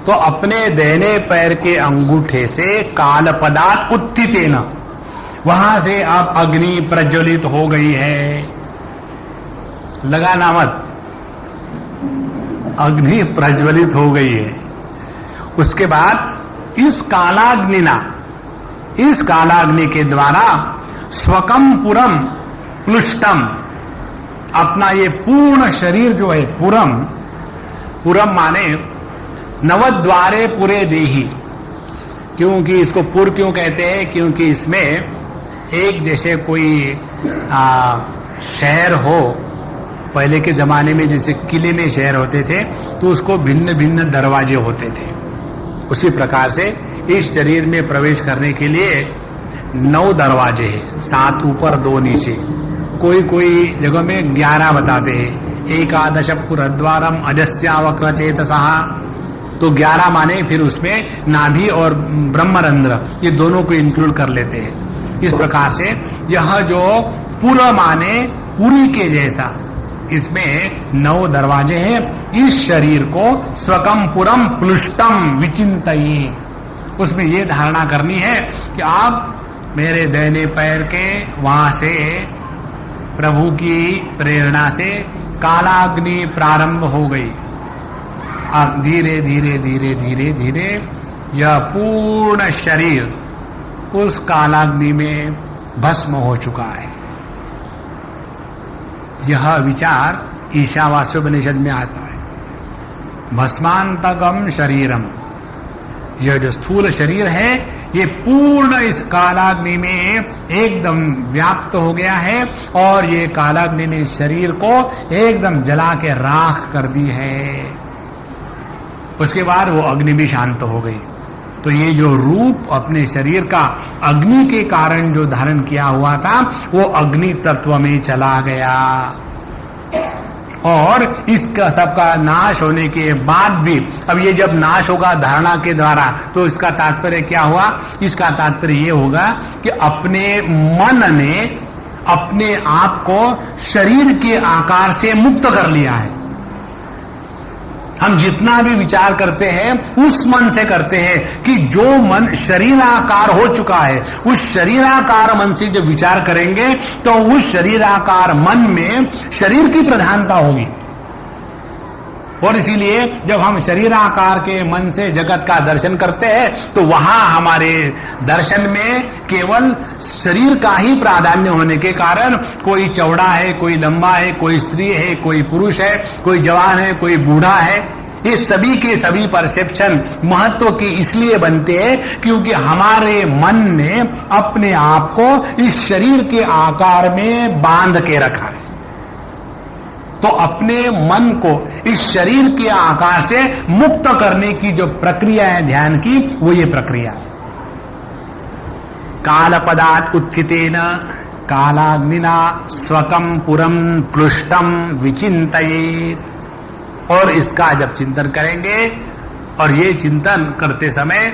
तो अपने दाहिने पैर के अंगूठे से कालपदात् उत्थितेन, वहां से अब अग्नि प्रज्वलित हो गई है। लगाना मत, अग्नि प्रज्वलित हो गई है। उसके बाद इस कालाग्निना, इस कालाग्नि के द्वारा स्वकम पुरम प्लुष्टम, अपना ये पूर्ण शरीर जो है, पुरम, पुरम माने नवद्वारे पुरे देही। क्योंकि इसको पुर क्यों कहते हैं? क्योंकि इसमें एक जैसे कोई शहर हो, पहले के जमाने में जैसे किले में शहर होते थे तो उसको भिन्न भिन्न दरवाजे होते थे, उसी प्रकार से इस शरीर में प्रवेश करने के लिए 9 दरवाजे हैं, 7 ऊपर 2 नीचे। कोई कोई जगह में 11 बताते हैं। एकादश पुरद्वारम अजस्यावक्र चेतसः, तो 11 माने फिर उसमें नाभि और ब्रह्मरंध्र ये दोनों को इंक्लूड कर लेते हैं। इस प्रकार से यह जो पुर माने पुरी के जैसा, इसमें 9 दरवाजे हैं। इस शरीर को स्वकम पुरम प्लुष्टम विचिंतये, उसमें ये धारणा करनी है कि आप मेरे दाहिने पैर के वहां से प्रभु की प्रेरणा से कालाग्नि प्रारंभ हो गई। अब धीरे धीरे धीरे धीरे धीरे यह पूर्ण शरीर उस कालाग्नि में भस्म हो चुका है। यह विचार ईशावास्योपनिषद में आता है। भस्मांतगम शरीरम, यह जो स्थूल शरीर है ये पूर्ण इस कालाग्नि में एकदम व्याप्त हो गया है और ये कालाग्नि ने शरीर को एकदम जला के राख कर दी है। उसके बाद वो अग्नि भी शांत हो गई। तो ये जो रूप अपने शरीर का अग्नि के कारण जो धारण किया हुआ था वो अग्नि तत्व में चला गया और इसका सबका नाश होने के बाद भी अब ये जब नाश होगा धारणा के द्वारा तो इसका तात्पर्य क्या हुआ? इसका तात्पर्य ये होगा कि अपने मन ने अपने आप को शरीर के आकार से मुक्त कर लिया है। हम जितना भी विचार करते हैं उस मन से करते हैं कि जो मन शरीराकार हो चुका है उस शरीराकार मन से जब विचार करेंगे तो उस शरीराकार मन में शरीर की प्रधानता होगी। और इसीलिए जब हम शरीराकार के मन से जगत का दर्शन करते हैं तो वहां हमारे दर्शन में केवल शरीर का ही प्राधान्य होने के कारण कोई चौड़ा है, कोई लंबा है, कोई स्त्री है, कोई पुरुष है, कोई जवान है, कोई बूढ़ा है, ये सभी के सभी परसेप्शन महत्व के इसलिए बनते हैं क्योंकि हमारे मन ने अपने आप को इस शरीर के आकार में बांध के रखा है। तो अपने मन को इस शरीर के आकार से मुक्त करने की जो प्रक्रिया है ध्यान की वो ये प्रक्रिया है। कालपदात् उत्थितेन कालाग्निना स्वकं पुरं प्लुष्टम विचिन्तयेत्। और इसका जब चिंतन करेंगे और ये चिंतन करते समय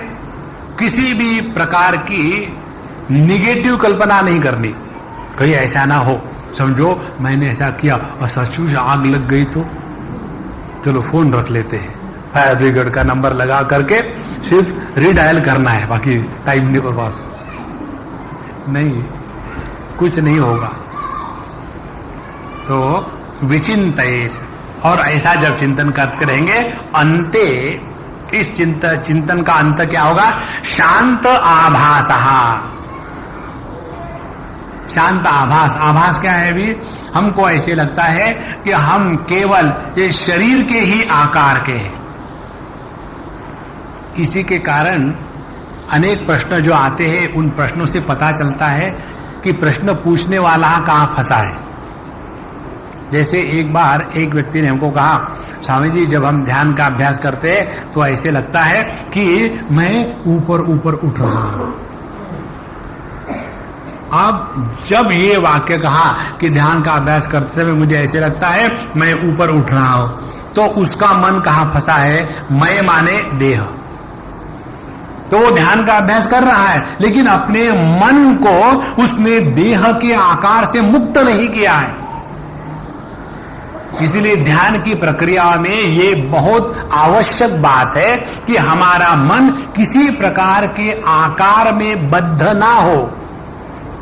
किसी भी प्रकार की निगेटिव कल्पना नहीं करनी। कहीं ऐसा ना हो समझो मैंने ऐसा किया और सचमुच आग लग गई तो चलो फोन रख लेते हैं, फायर ब्रिगेड का नंबर लगा करके सिर्फ रीडायल करना है, बाकी टाइम नहीं बर्बाद। नहीं, कुछ नहीं होगा। तो विचिंतयेत्, और ऐसा जब चिंतन करते रहेंगे अंते इस चिंतन का अंत क्या होगा? शांत आभासः। शांत आभास, आभास क्या है? भी हमको ऐसे लगता है कि हम केवल ये शरीर के ही आकार के हैं। इसी के कारण अनेक प्रश्न जो आते हैं उन प्रश्नों से पता चलता है कि प्रश्न पूछने वाला कहां फंसा है। जैसे एक बार एक व्यक्ति ने हमको कहा, स्वामी जी जब हम ध्यान का अभ्यास करते हैं तो ऐसे लगता है कि मैं ऊपर ऊपर उठ रहा हूं। अब जब ये वाक्य कहा कि ध्यान का अभ्यास करते समय मुझे ऐसे लगता है मैं ऊपर उठ रहा हूं, तो उसका मन कहां फंसा है? मैं माने देह। तो वो ध्यान का अभ्यास कर रहा है लेकिन अपने मन को उसने देह के आकार से मुक्त नहीं किया है। इसीलिए ध्यान की प्रक्रिया में ये बहुत आवश्यक बात है कि हमारा मन किसी प्रकार के आकार में बद्ध ना हो।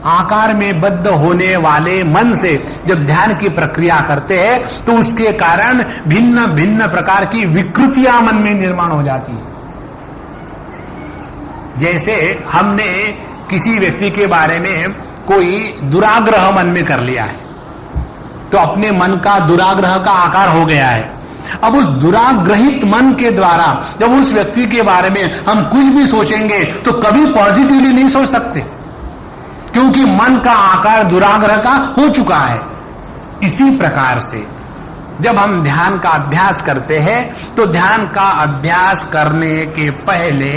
आकार में बद्ध होने वाले मन से जब ध्यान की प्रक्रिया करते हैं तो उसके कारण भिन्न भिन्न प्रकार की विकृतियां मन में निर्माण हो जाती है। जैसे हमने किसी व्यक्ति के बारे में कोई दुराग्रह मन में कर लिया है तो अपने मन का दुराग्रह का आकार हो गया है। अब उस दुराग्रहित मन के द्वारा जब उस व्यक्ति के बारे में हम कुछ भी सोचेंगे तो कभी पॉजिटिवली नहीं सोच सकते क्योंकि मन का आकार दुराग्रह का हो चुका है। इसी प्रकार से जब हम ध्यान का अभ्यास करते हैं तो ध्यान का अभ्यास करने के पहले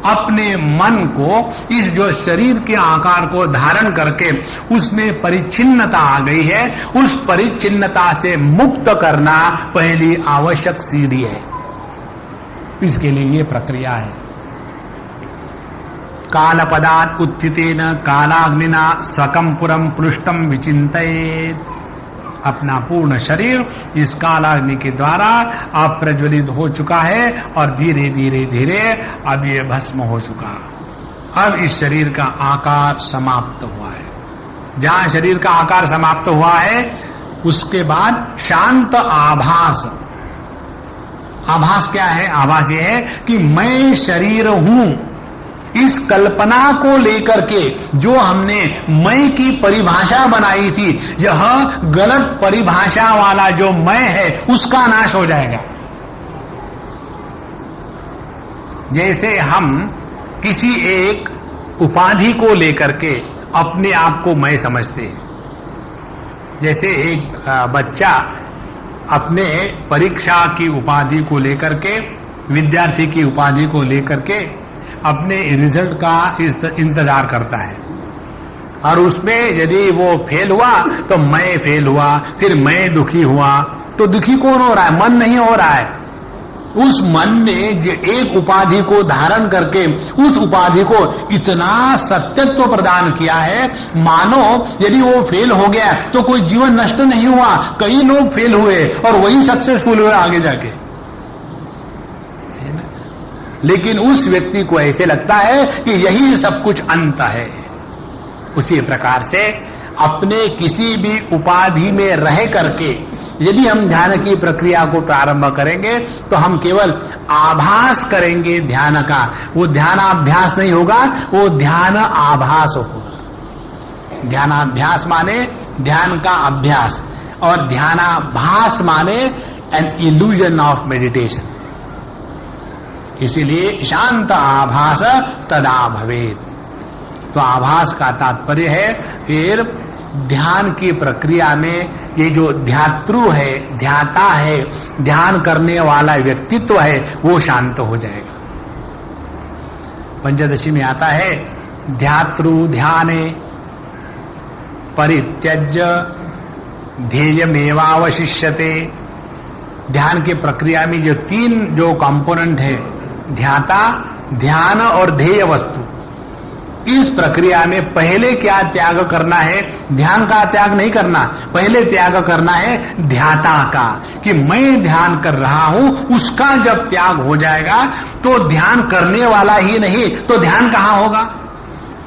अपने मन को इस जो शरीर के आकार को धारण करके उसमें परिच्छिन्नता आ गई है उस परिच्छिन्नता से मुक्त करना पहली आवश्यक सीढ़ी है। इसके लिए ये प्रक्रिया है। कालपदात् उत्थितेन कालाग्निना स्वकं पुरं प्लुष्टम विचिन्तयेत्। अपना पूर्ण शरीर इस कालाग्नि के द्वारा अप्रज्वलित हो चुका है और धीरे धीरे धीरे अब ये भस्म हो चुका। अब इस शरीर का आकार समाप्त हुआ है। जहां शरीर का आकार समाप्त हुआ है, उसके बाद शांत आभास। आभास क्या है? आभास यह है कि मैं शरीर हूं। इस कल्पना को लेकर के जो हमने मैं की परिभाषा बनाई थी, यह गलत परिभाषा वाला जो मैं है उसका नाश हो जाएगा। जैसे हम किसी एक उपाधि को लेकर के अपने आप को मैं समझते हैं। जैसे एक बच्चा अपने परीक्षा की उपाधि को लेकर के, विद्यार्थी की उपाधि को लेकर के अपने रिजल्ट का इंतजार करता है, और उसमें यदि वो फेल हुआ तो मैं फेल हुआ, फिर मैं दुखी हुआ। तो दुखी कौन हो रहा है? मन नहीं हो रहा है। उस मन ने एक उपाधि को धारण करके उस उपाधि को इतना सत्यत्व प्रदान किया है, मानो यदि वो फेल हो गया तो कोई जीवन नष्ट नहीं हुआ, कई लोग फेल हुए और वही सक्सेसफुल हुए आगे जाके। लेकिन उस व्यक्ति को ऐसे लगता है कि यही सब कुछ अंत है। उसी प्रकार से अपने किसी भी उपाधि में रह करके यदि हम ध्यान की प्रक्रिया को प्रारंभ करेंगे तो हम केवल आभास करेंगे ध्यान का। वो ध्यानाभ्यास नहीं होगा, वो ध्यान आभास होगा। ध्यानाभ्यास माने ध्यान का अभ्यास, और ध्यानाभास माने एन इल्यूजन ऑफ मेडिटेशन। इसीलिए शांत आभास तदा भवेत्। तो आभास का तात्पर्य है फिर ध्यान की प्रक्रिया में ये जो ध्यातृ है, ध्याता है, ध्यान करने वाला व्यक्तित्व है, वो शांत हो जाएगा। पंचदशी में आता है ध्यातृ ध्याने परित्यज्य ध्येयमेवावशिष्यते। ध्यान की प्रक्रिया में जो तीन जो कंपोनेंट है, ध्याता, ध्यान और ध्येय वस्तु, इस प्रक्रिया में पहले क्या त्याग करना है? ध्यान का त्याग नहीं करना, पहले त्याग करना है ध्याता का, कि मैं ध्यान कर रहा हूं। उसका जब त्याग हो जाएगा तो ध्यान करने वाला ही नहीं तो ध्यान कहां होगा?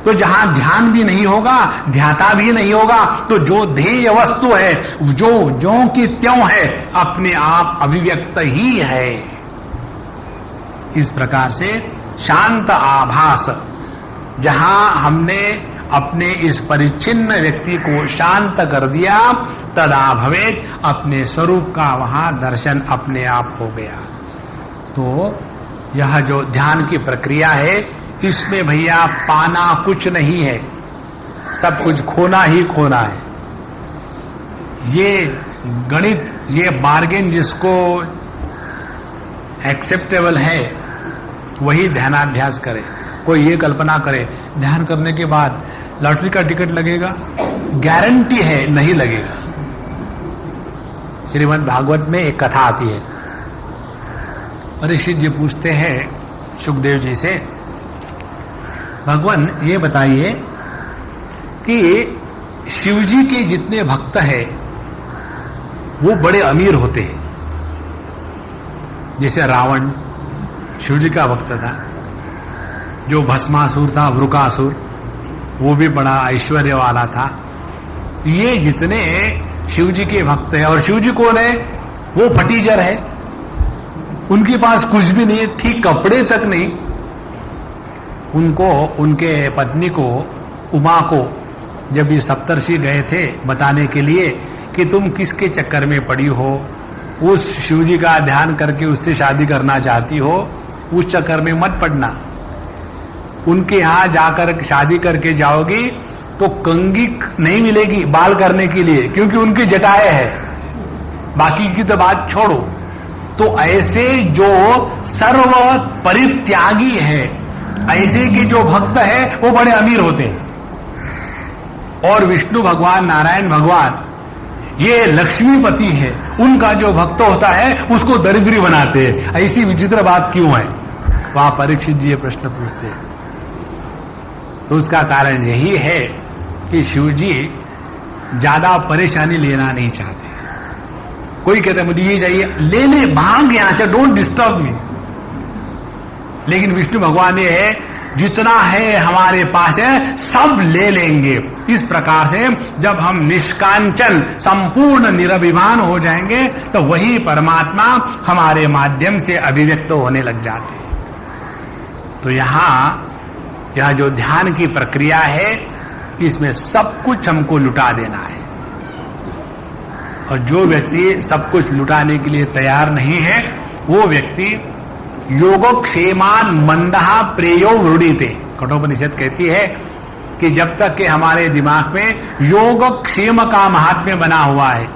तो जहां ध्यान भी नहीं होगा, ध्याता भी नहीं होगा, तो जो ध्येय वस्तु है, जो ज्यों की त्यों है, अपने आप अभिव्यक्त ही है। इस प्रकार से शांत आभास, जहां हमने अपने इस परिच्छिन्न व्यक्ति को शांत कर दिया, तदा भवेत्, अपने स्वरूप का वहां दर्शन अपने आप हो गया। तो यह जो ध्यान की प्रक्रिया है, इसमें भैया पाना कुछ नहीं है, सब कुछ खोना ही खोना है। ये गणित, ये बार्गेन जिसको एक्सेप्टेबल है, वही ध्यानाभ्यास करे। कोई ये कल्पना करे ध्यान करने के बाद लॉटरी का टिकट लगेगा, गारंटी है नहीं लगेगा। श्रीमद् भागवत में एक कथा आती है। परीक्षित जी पूछते हैं सुखदेव जी से, भगवान ये बताइए कि शिव जी के जितने भक्त हैं वो बड़े अमीर होते हैं। जैसे रावण शिव जी का भक्त था, जो भस्मासुर था, वृकासुर, वो भी बड़ा ऐश्वर्य वाला था। ये जितने शिव जी के भक्त हैं, और शिव जी कौन है? वो फटीचर है, उनके पास कुछ भी नहीं, ठीक कपड़े तक नहीं। उनको, उनके पत्नी को, उमा को, जब ये सप्तर्षि गए थे बताने के लिए कि तुम किसके चक्कर में पड़ी हो, उस शिव जी का ध्यान करके उससे शादी करना चाहती हो, उस चक्कर में मत पड़ना। उनके यहां जाकर शादी करके जाओगी तो कंघी नहीं मिलेगी बाल करने के लिए, क्योंकि उनकी जटाएं है, बाकी की तो बात छोड़ो। तो ऐसे जो सर्व परित्यागी है, ऐसे के जो भक्त है, वो बड़े अमीर होते हैं। और विष्णु भगवान, नारायण भगवान, ये लक्ष्मीपति है, उनका जो भक्त होता है उसको दरिद्री बनाते हैं। ऐसी विचित्र बात क्यों है? वहां परीक्षित जी ये प्रश्न पूछते हैं। तो उसका कारण यही है कि शिव जी ज्यादा परेशानी लेना नहीं चाहते। कोई कहता है मुझे ये चाहिए, ले ले, भाग यहां से, डोंट डिस्टर्ब मी। लेकिन विष्णु भगवान ये है जितना है हमारे पास है सब ले लेंगे। इस प्रकार से जब हम निष्कांचन संपूर्ण निरभिमान हो जाएंगे तो वही परमात्मा हमारे माध्यम से अभिव्यक्त होने लग जाते हैं। तो यह जो ध्यान की प्रक्रिया है इसमें सब कुछ हमको लुटा देना है, और जो व्यक्ति सब कुछ लुटाने के लिए तैयार नहीं है वो व्यक्ति योगक्षेमान मंदहा प्रेयो वृणीते। कठोपनिषद कहती है कि जब तक कि हमारे दिमाग में योगक्षेम का महात्म्य बना हुआ है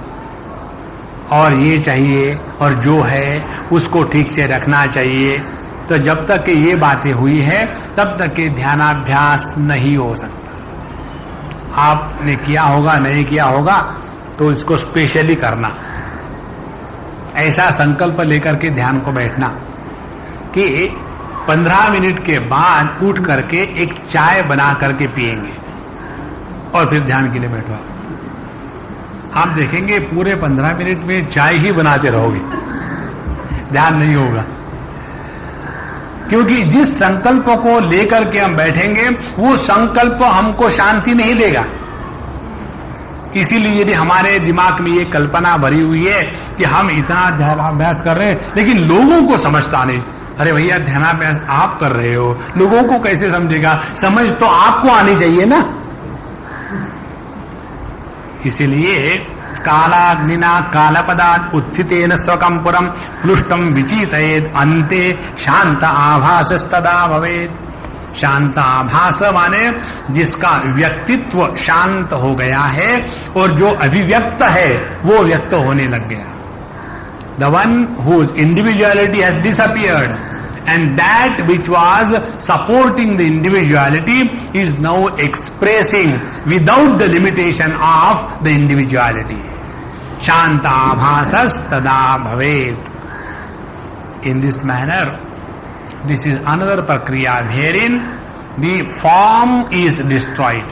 और ये चाहिए और जो है उसको ठीक से रखना चाहिए, तो जब तक कि ये बातें हुई है तब तक कि ध्यानाभ्यास नहीं हो सकता। आपने किया होगा नहीं किया होगा तो इसको स्पेशली करना, ऐसा संकल्प लेकर के ध्यान को बैठना कि 15 मिनट के बाद उठ करके एक चाय बना करके पिएंगे और फिर ध्यान के लिए बैठो। आप देखेंगे पूरे 15 मिनट में चाय ही बनाते रहोगे, ध्यान नहीं होगा, क्योंकि जिस संकल्प को लेकर के हम बैठेंगे वो संकल्प हमको शांति नहीं देगा। इसीलिए यदि हमारे दिमाग में ये कल्पना भरी हुई है कि हम इतना ध्यानाभ्यास कर रहे हैं लेकिन लोगों को समझता नहीं, अरे भैया ध्यानाभ्यास आप कर रहे हो, लोगों को कैसे समझेगा? समझ तो आपको आनी चाहिए ना। इसीलिए कालाग्निना कालपदात् उत्थितेन स्वकंपुरम प्लुष्टम विचितयेत् अन्ते शांत आभासस्तदा भवेत्। शांत आभास माने जिसका व्यक्तित्व शांत हो गया है और जो अभिव्यक्त है वो व्यक्त होने लग गया। The one whose individuality has disappeared and that which was supporting the individuality is now expressing without the limitation of the individuality. Shanta abhasas tada bhavet. In this manner, this is another prakriya wherein the form is destroyed,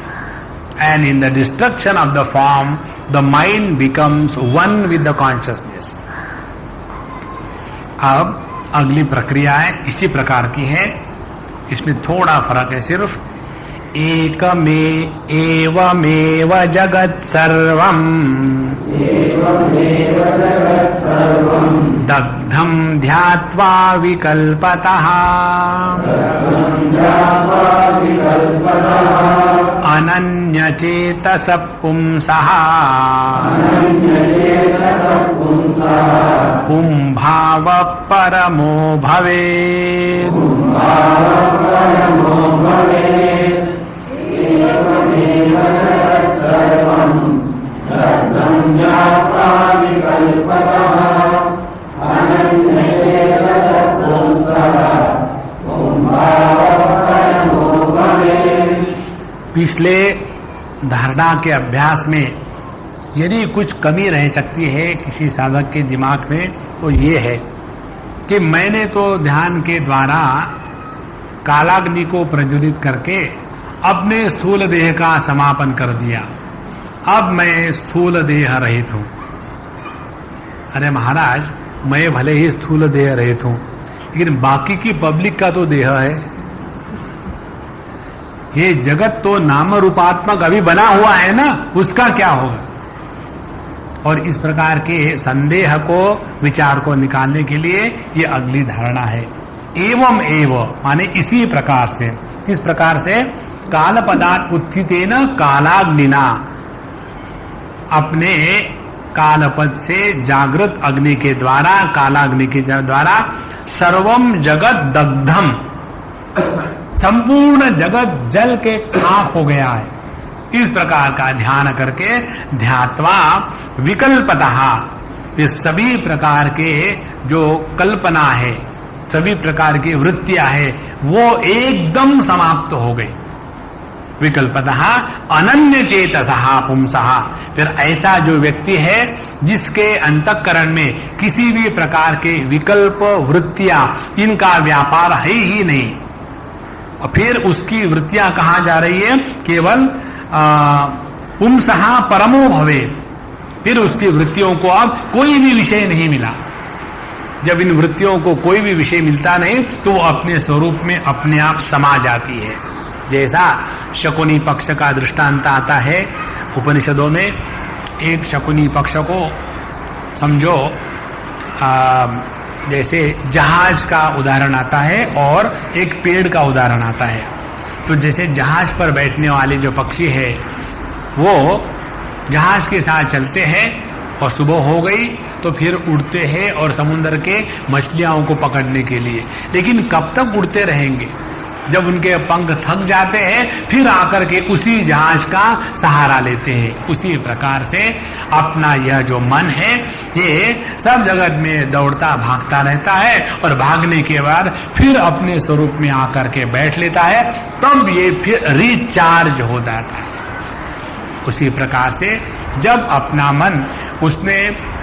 and in the destruction of the form the mind becomes one with the consciousness. अब अगली प्रक्रिया है इसी प्रकार की है, इसमें थोड़ा फर्क है सिर्फ। एवमेव जगत् सर्वम् दग्धं ध्यात्वा विकल्पतः अनन्यचेतसः पुंसः पुंभाव परमो भवेत्। पिछले धारणा के अभ्यास में यदि कुछ कमी रह सकती है किसी साधक के दिमाग में तो ये है कि मैंने तो ध्यान के द्वारा कालाग्नि को प्रज्वलित करके अपने स्थूल देह का समापन कर दिया, अब मैं स्थूल देह रहित हूं। अरे महाराज, मैं भले ही स्थूल देह रहित हूं लेकिन बाकी की पब्लिक का तो देह है। ये जगत तो नाम रूपात्मक अभी बना हुआ है ना, उसका क्या होगा? और इस प्रकार के संदेह को विचार को निकालने के लिए ये अगली धारणा है। एवं एव माने इसी प्रकार से, किस प्रकार से? काल पदार्थ उत्थितेन कालाग्निना, अपने कालपद से जागृत अग्नि के द्वारा, कालाग्नि के द्वारा सर्वम जगत दग्धम, संपूर्ण जगत जल के खाक हो गया है। इस प्रकार का ध्यान करके ध्यात्वा विकल्पतः, ये सभी प्रकार के जो कल्पना है, सभी प्रकार की वृत्तियां है, वो एकदम समाप्त हो गई। विकल्पतः अनन्य चेतसः पुंसः, फिर ऐसा जो व्यक्ति है जिसके अंतःकरण में किसी भी प्रकार के विकल्प वृत्तियां, इनका व्यापार है ही नहीं, और फिर उसकी वृत्तियां कहाँ जा रही है? केवल पुंसः परमो भवे, फिर उसकी वृत्तियों को अब कोई भी विषय नहीं मिला, जब इन वृत्तियों को कोई भी विषय मिलता नहीं तो वो अपने स्वरूप में अपने आप समा जाती है। जैसा शकुनी पक्ष का दृष्टांत आता है उपनिषदों में। एक शकुनी पक्ष को समझो जैसे जहाज का उदाहरण आता है और एक पेड़ का उदाहरण आता है। तो जैसे जहाज पर बैठने वाले जो पक्षी है वो जहाज के साथ चलते हैं और सुबह हो गई तो फिर उड़ते हैं और समुद्र के मछलियों को पकड़ने के लिए। लेकिन कब तक उड़ते रहेंगे? जब उनके पंख थक जाते हैं फिर आकर के उसी जहाज का सहारा लेते हैं। उसी प्रकार से अपना यह जो मन है ये सब जगत में दौड़ता भागता रहता है और भागने के बाद फिर अपने स्वरूप में आकर के बैठ लेता है, तब ये फिर रिचार्ज हो जाता है। उसी प्रकार से जब अपना मन उसने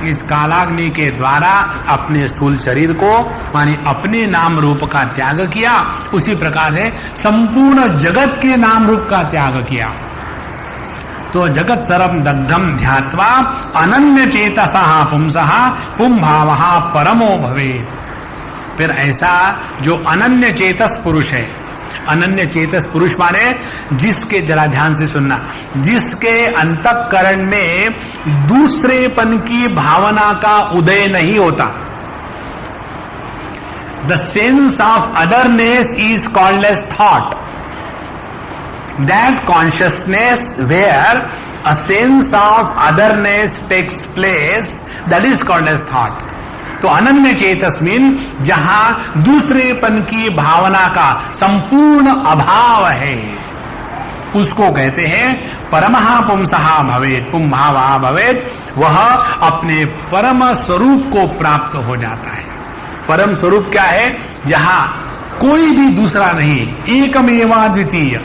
इस कालाग्नि के द्वारा अपने स्थूल शरीर को माने अपने नाम रूप का त्याग किया, उसी प्रकार से संपूर्ण जगत के नाम रूप का त्याग किया। तो जगत सर्वं दग्धम ध्यात्वा अनन्य चेतसः पुंसः पुंभावः परमो भवेत्। फिर ऐसा जो अनन्य चेतस पुरुष है, अनन्य चेतस पुरुष माने जिसके, जरा ध्यान से सुनना, जिसके अंतःकरण में दूसरेपन की भावना का उदय नहीं होता। The sense of otherness is called as thought. That consciousness where a sense of otherness takes place, that is called as thought. तो अनन्य चेतस्मिन जहां दूसरेपन की भावना का संपूर्ण अभाव है उसको कहते हैं परमः पुंसः भवेत्, पुंभावः भवेत्। वह अपने परम स्वरूप को प्राप्त हो जाता है। परम स्वरूप क्या है? जहां कोई भी दूसरा नहीं, एकमेवा द्वितीय।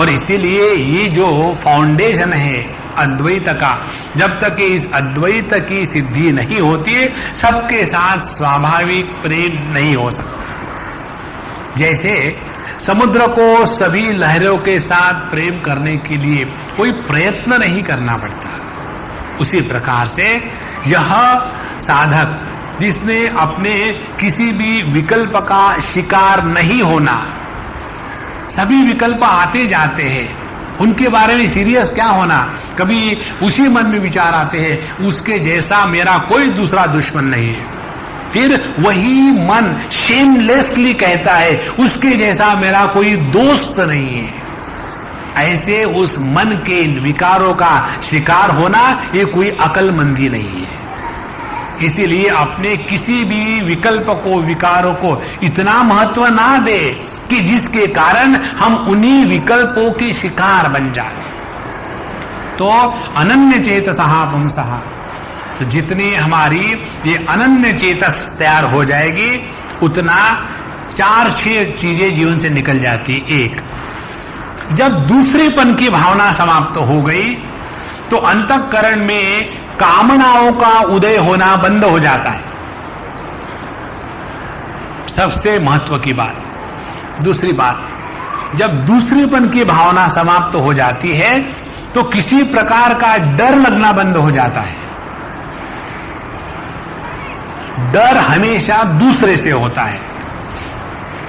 और इसीलिए ये जो फाउंडेशन है अद्वैत का, जब तक इस अद्वैत की सिद्धि नहीं होती सबके साथ स्वाभाविक प्रेम नहीं हो सकता। जैसे समुद्र को सभी लहरों के साथ प्रेम करने के लिए कोई प्रयत्न नहीं करना पड़ता, उसी प्रकार से यह साधक जिसने अपने किसी भी विकल्प का शिकार नहीं होना, सभी विकल्प आते जाते हैं, उनके बारे में सीरियस क्या होना, कभी उसी मन में विचार आते हैं उसके जैसा मेरा कोई दूसरा दुश्मन नहीं है। फिर वही मन शेमलेसली कहता है उसके जैसा मेरा कोई दोस्त नहीं है। ऐसे उस मन के विकारों का शिकार होना ये कोई अकलमंदी नहीं है। इसीलिए अपने किसी भी विकल्प को, विकारों को इतना महत्व ना दे कि जिसके कारण हम उन्हीं विकल्पों के शिकार बन जाए। तो अनन्य चेतसः पुंसः, तो जितनी हमारी ये अनन्य चेतस तैयार हो जाएगी उतना 4-6 चीजें जीवन से निकल जाती। एक, जब दूसरेपन की भावना समाप्त हो गई तो अंतःकरण में कामनाओं का उदय होना बंद हो जाता है। सबसे महत्व की बात। दूसरी बात, जब दूसरेपन की भावना समाप्त हो जाती है तो किसी प्रकार का डर लगना बंद हो जाता है। डर हमेशा दूसरे से होता है।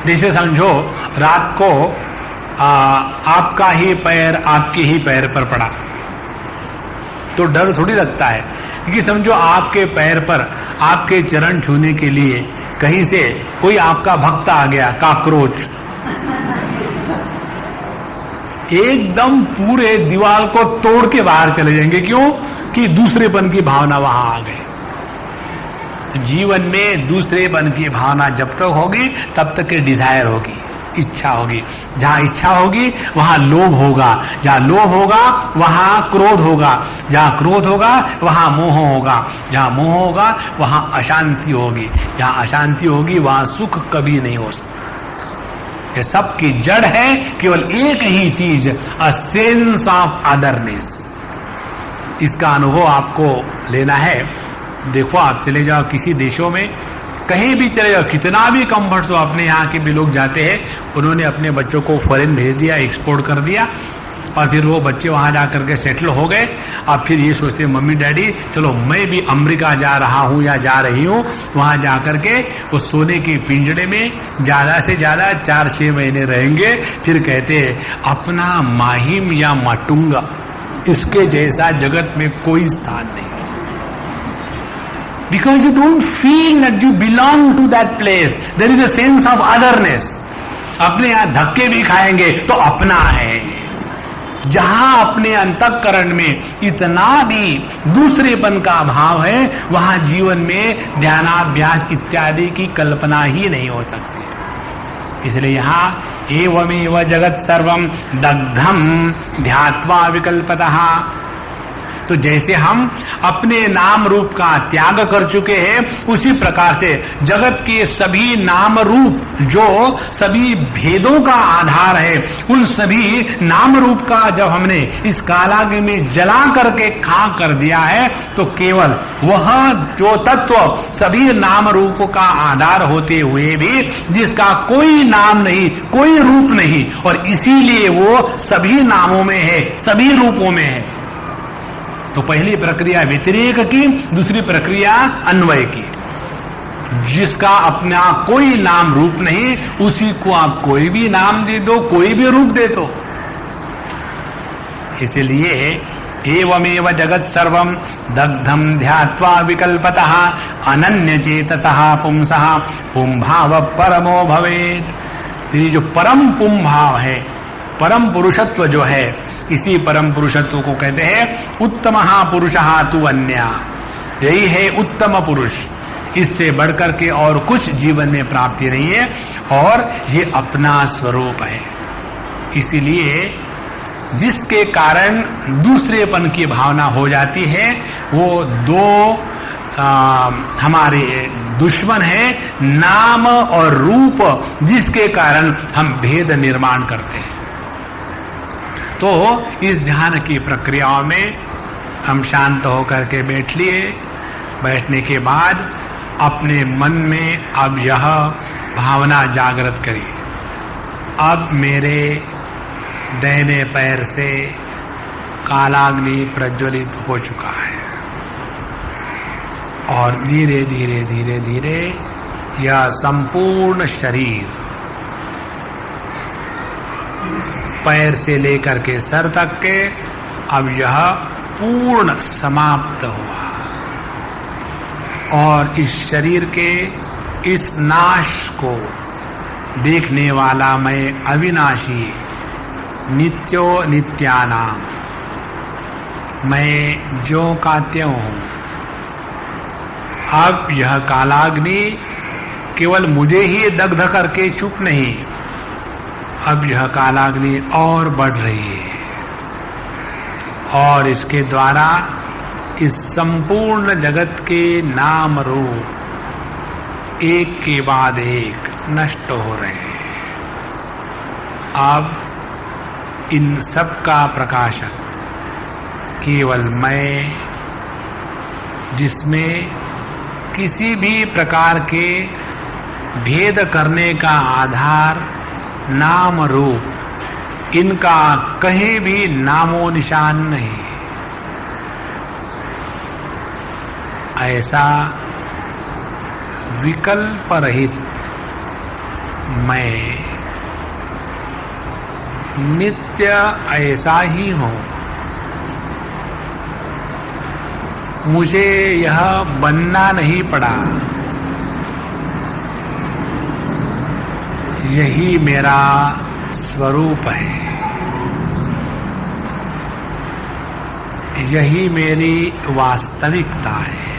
जैसे समझो रात को आपका ही पैर आपके ही पैर पर पड़ा तो डर थोड़ी लगता है, क्योंकि समझो आपके पैर पर आपके चरण छूने के लिए कहीं से कोई आपका भक्त आ गया, काकरोच, एकदम पूरे दीवार को तोड़ के बाहर चले जाएंगे। क्यों? कि दूसरेपन की भावना वहां आ गई। जीवन में दूसरेपन की भावना जब तक होगी तब तक डिजायर होगी, इच्छा होगी। जहां इच्छा होगी वहां लोभ होगा, जहां लोभ होगा वहां क्रोध होगा, जहां क्रोध होगा वहां मोह होगा, जहां मोह होगा वहां अशांति होगी, जहां अशांति होगी वहां सुख कभी नहीं हो सकता। ये सब की जड़ है केवल एक ही चीज, अ सेंस ऑफ अदरनेस। इसका अनुभव आपको लेना है। देखो, आप चले जाओ किसी देशों में, कहीं भी चले जाओ, कितना भी कंफर्ट हो, अपने यहाँ के भी लोग जाते हैं, उन्होंने अपने बच्चों को फॉरेन भेज दिया, एक्सपोर्ट कर दिया, और फिर वो बच्चे वहां जाकर के सेटल हो गए। अब फिर ये सोचते मम्मी डैडी चलो मैं भी अमेरिका जा रहा हूं या जा रही हूं, वहां जाकर के उस सोने के पिंजड़े में ज्यादा से ज्यादा 4-6 महीने रहेंगे। फिर कहते अपना माहिम या माटुंगा, इसके जैसा जगत में कोई स्थान नहीं। Because you don't feel that you belong to that place. There is a sense of otherness. अपने यहां धक्के भी खाएंगे तो अपना है। जहां अपने अंतःकरण में इतना भी दूसरेपन का अभाव है, वहां जीवन में ध्यानाभ्यास इत्यादि की कल्पना ही नहीं हो सकती। इसलिए यहां एवमेव जगत सर्वम दग्धम ध्यात्वा विकल्पतः, तो जैसे हम अपने नाम रूप का त्याग कर चुके हैं, उसी प्रकार से जगत के सभी नाम रूप जो सभी भेदों का आधार है, उन सभी नाम रूप का जब हमने इस कालाग्नि में जला करके खा कर दिया है, तो केवल वह जो तत्व सभी नाम रूपों का आधार होते हुए भी जिसका कोई नाम नहीं, कोई रूप नहीं, और इसीलिए वो सभी नामों में है, सभी रूपों में है। तो पहली प्रक्रिया व्यतिरेक की, दूसरी प्रक्रिया अन्वय की। जिसका अपना कोई नाम रूप नहीं, उसी को आप कोई भी नाम दे दो, कोई भी रूप दे दो। इसलिए एवमेव जगत सर्वम दग्धम ध्यात्वा विकल्पतः अनन्य चेतसः पुंसः पुंभाव परमो भवेत्। ये जो परम पुंभाव है, परम पुरुषत्व जो है, इसी परम पुरुषत्व को कहते हैं उत्तमः पुरुषः तु अन्या। यही है उत्तम पुरुष, इससे बढ़कर के और कुछ जीवन में प्राप्ति नहीं है, और ये अपना स्वरूप है। इसीलिए जिसके कारण दूसरेपन की भावना हो जाती है, वो दो हमारे दुश्मन है, नाम और रूप, जिसके कारण हम भेद निर्माण करते हैं। तो इस ध्यान की प्रक्रियाओं में हम शांत होकर के बैठ लिए। बैठने के बाद अपने मन में अब यह भावना जागृत करिए, अब मेरे दाहिने पैर से कालाग्नि प्रज्वलित हो चुका है, और धीरे धीरे धीरे धीरे यह संपूर्ण शरीर पैर से लेकर के सर तक के अब यह पूर्ण समाप्त हुआ, और इस शरीर के इस नाश को देखने वाला मैं अविनाशी नित्यो नित्यानाम, मैं ज्यों का त्यों हूं। अब यह कालाग्नि केवल मुझे ही दग्ध करके चुप नहीं, अब यह कालाग्नि और बढ़ रही है, और इसके द्वारा इस संपूर्ण जगत के नाम रूप एक के बाद एक नष्ट हो रहे हैं। अब इन सब का प्रकाशक केवल मैं, जिसमें किसी भी प्रकार के भेद करने का आधार नाम रूप, इनका कहीं भी नामो निशान नहीं। ऐसा विकल्प रहित मैं नित्य ऐसा ही हूं। मुझे यह बनना नहीं पड़ा, यही मेरा स्वरूप है, यही मेरी वास्तविकता है।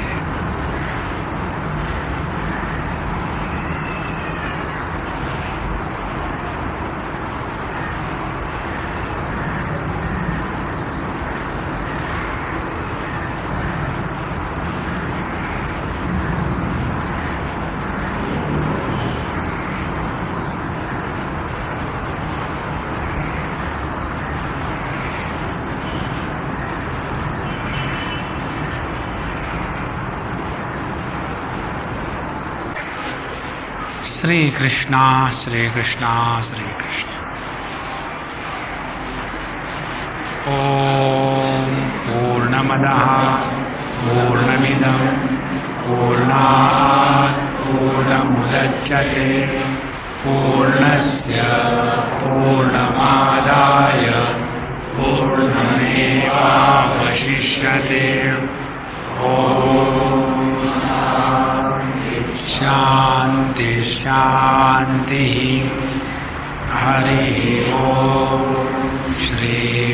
श्री कृष्णा श्री कृष्णा श्री कृष्ण। ओम पूर्णमदः पूर्णमिदं पूर्णात् पूर्णमुदच्यते पूर्णस्य पूर्णमादाय पूर्णमेवावशिष्यते। ओम शांति शांति। हरि ओम। श्री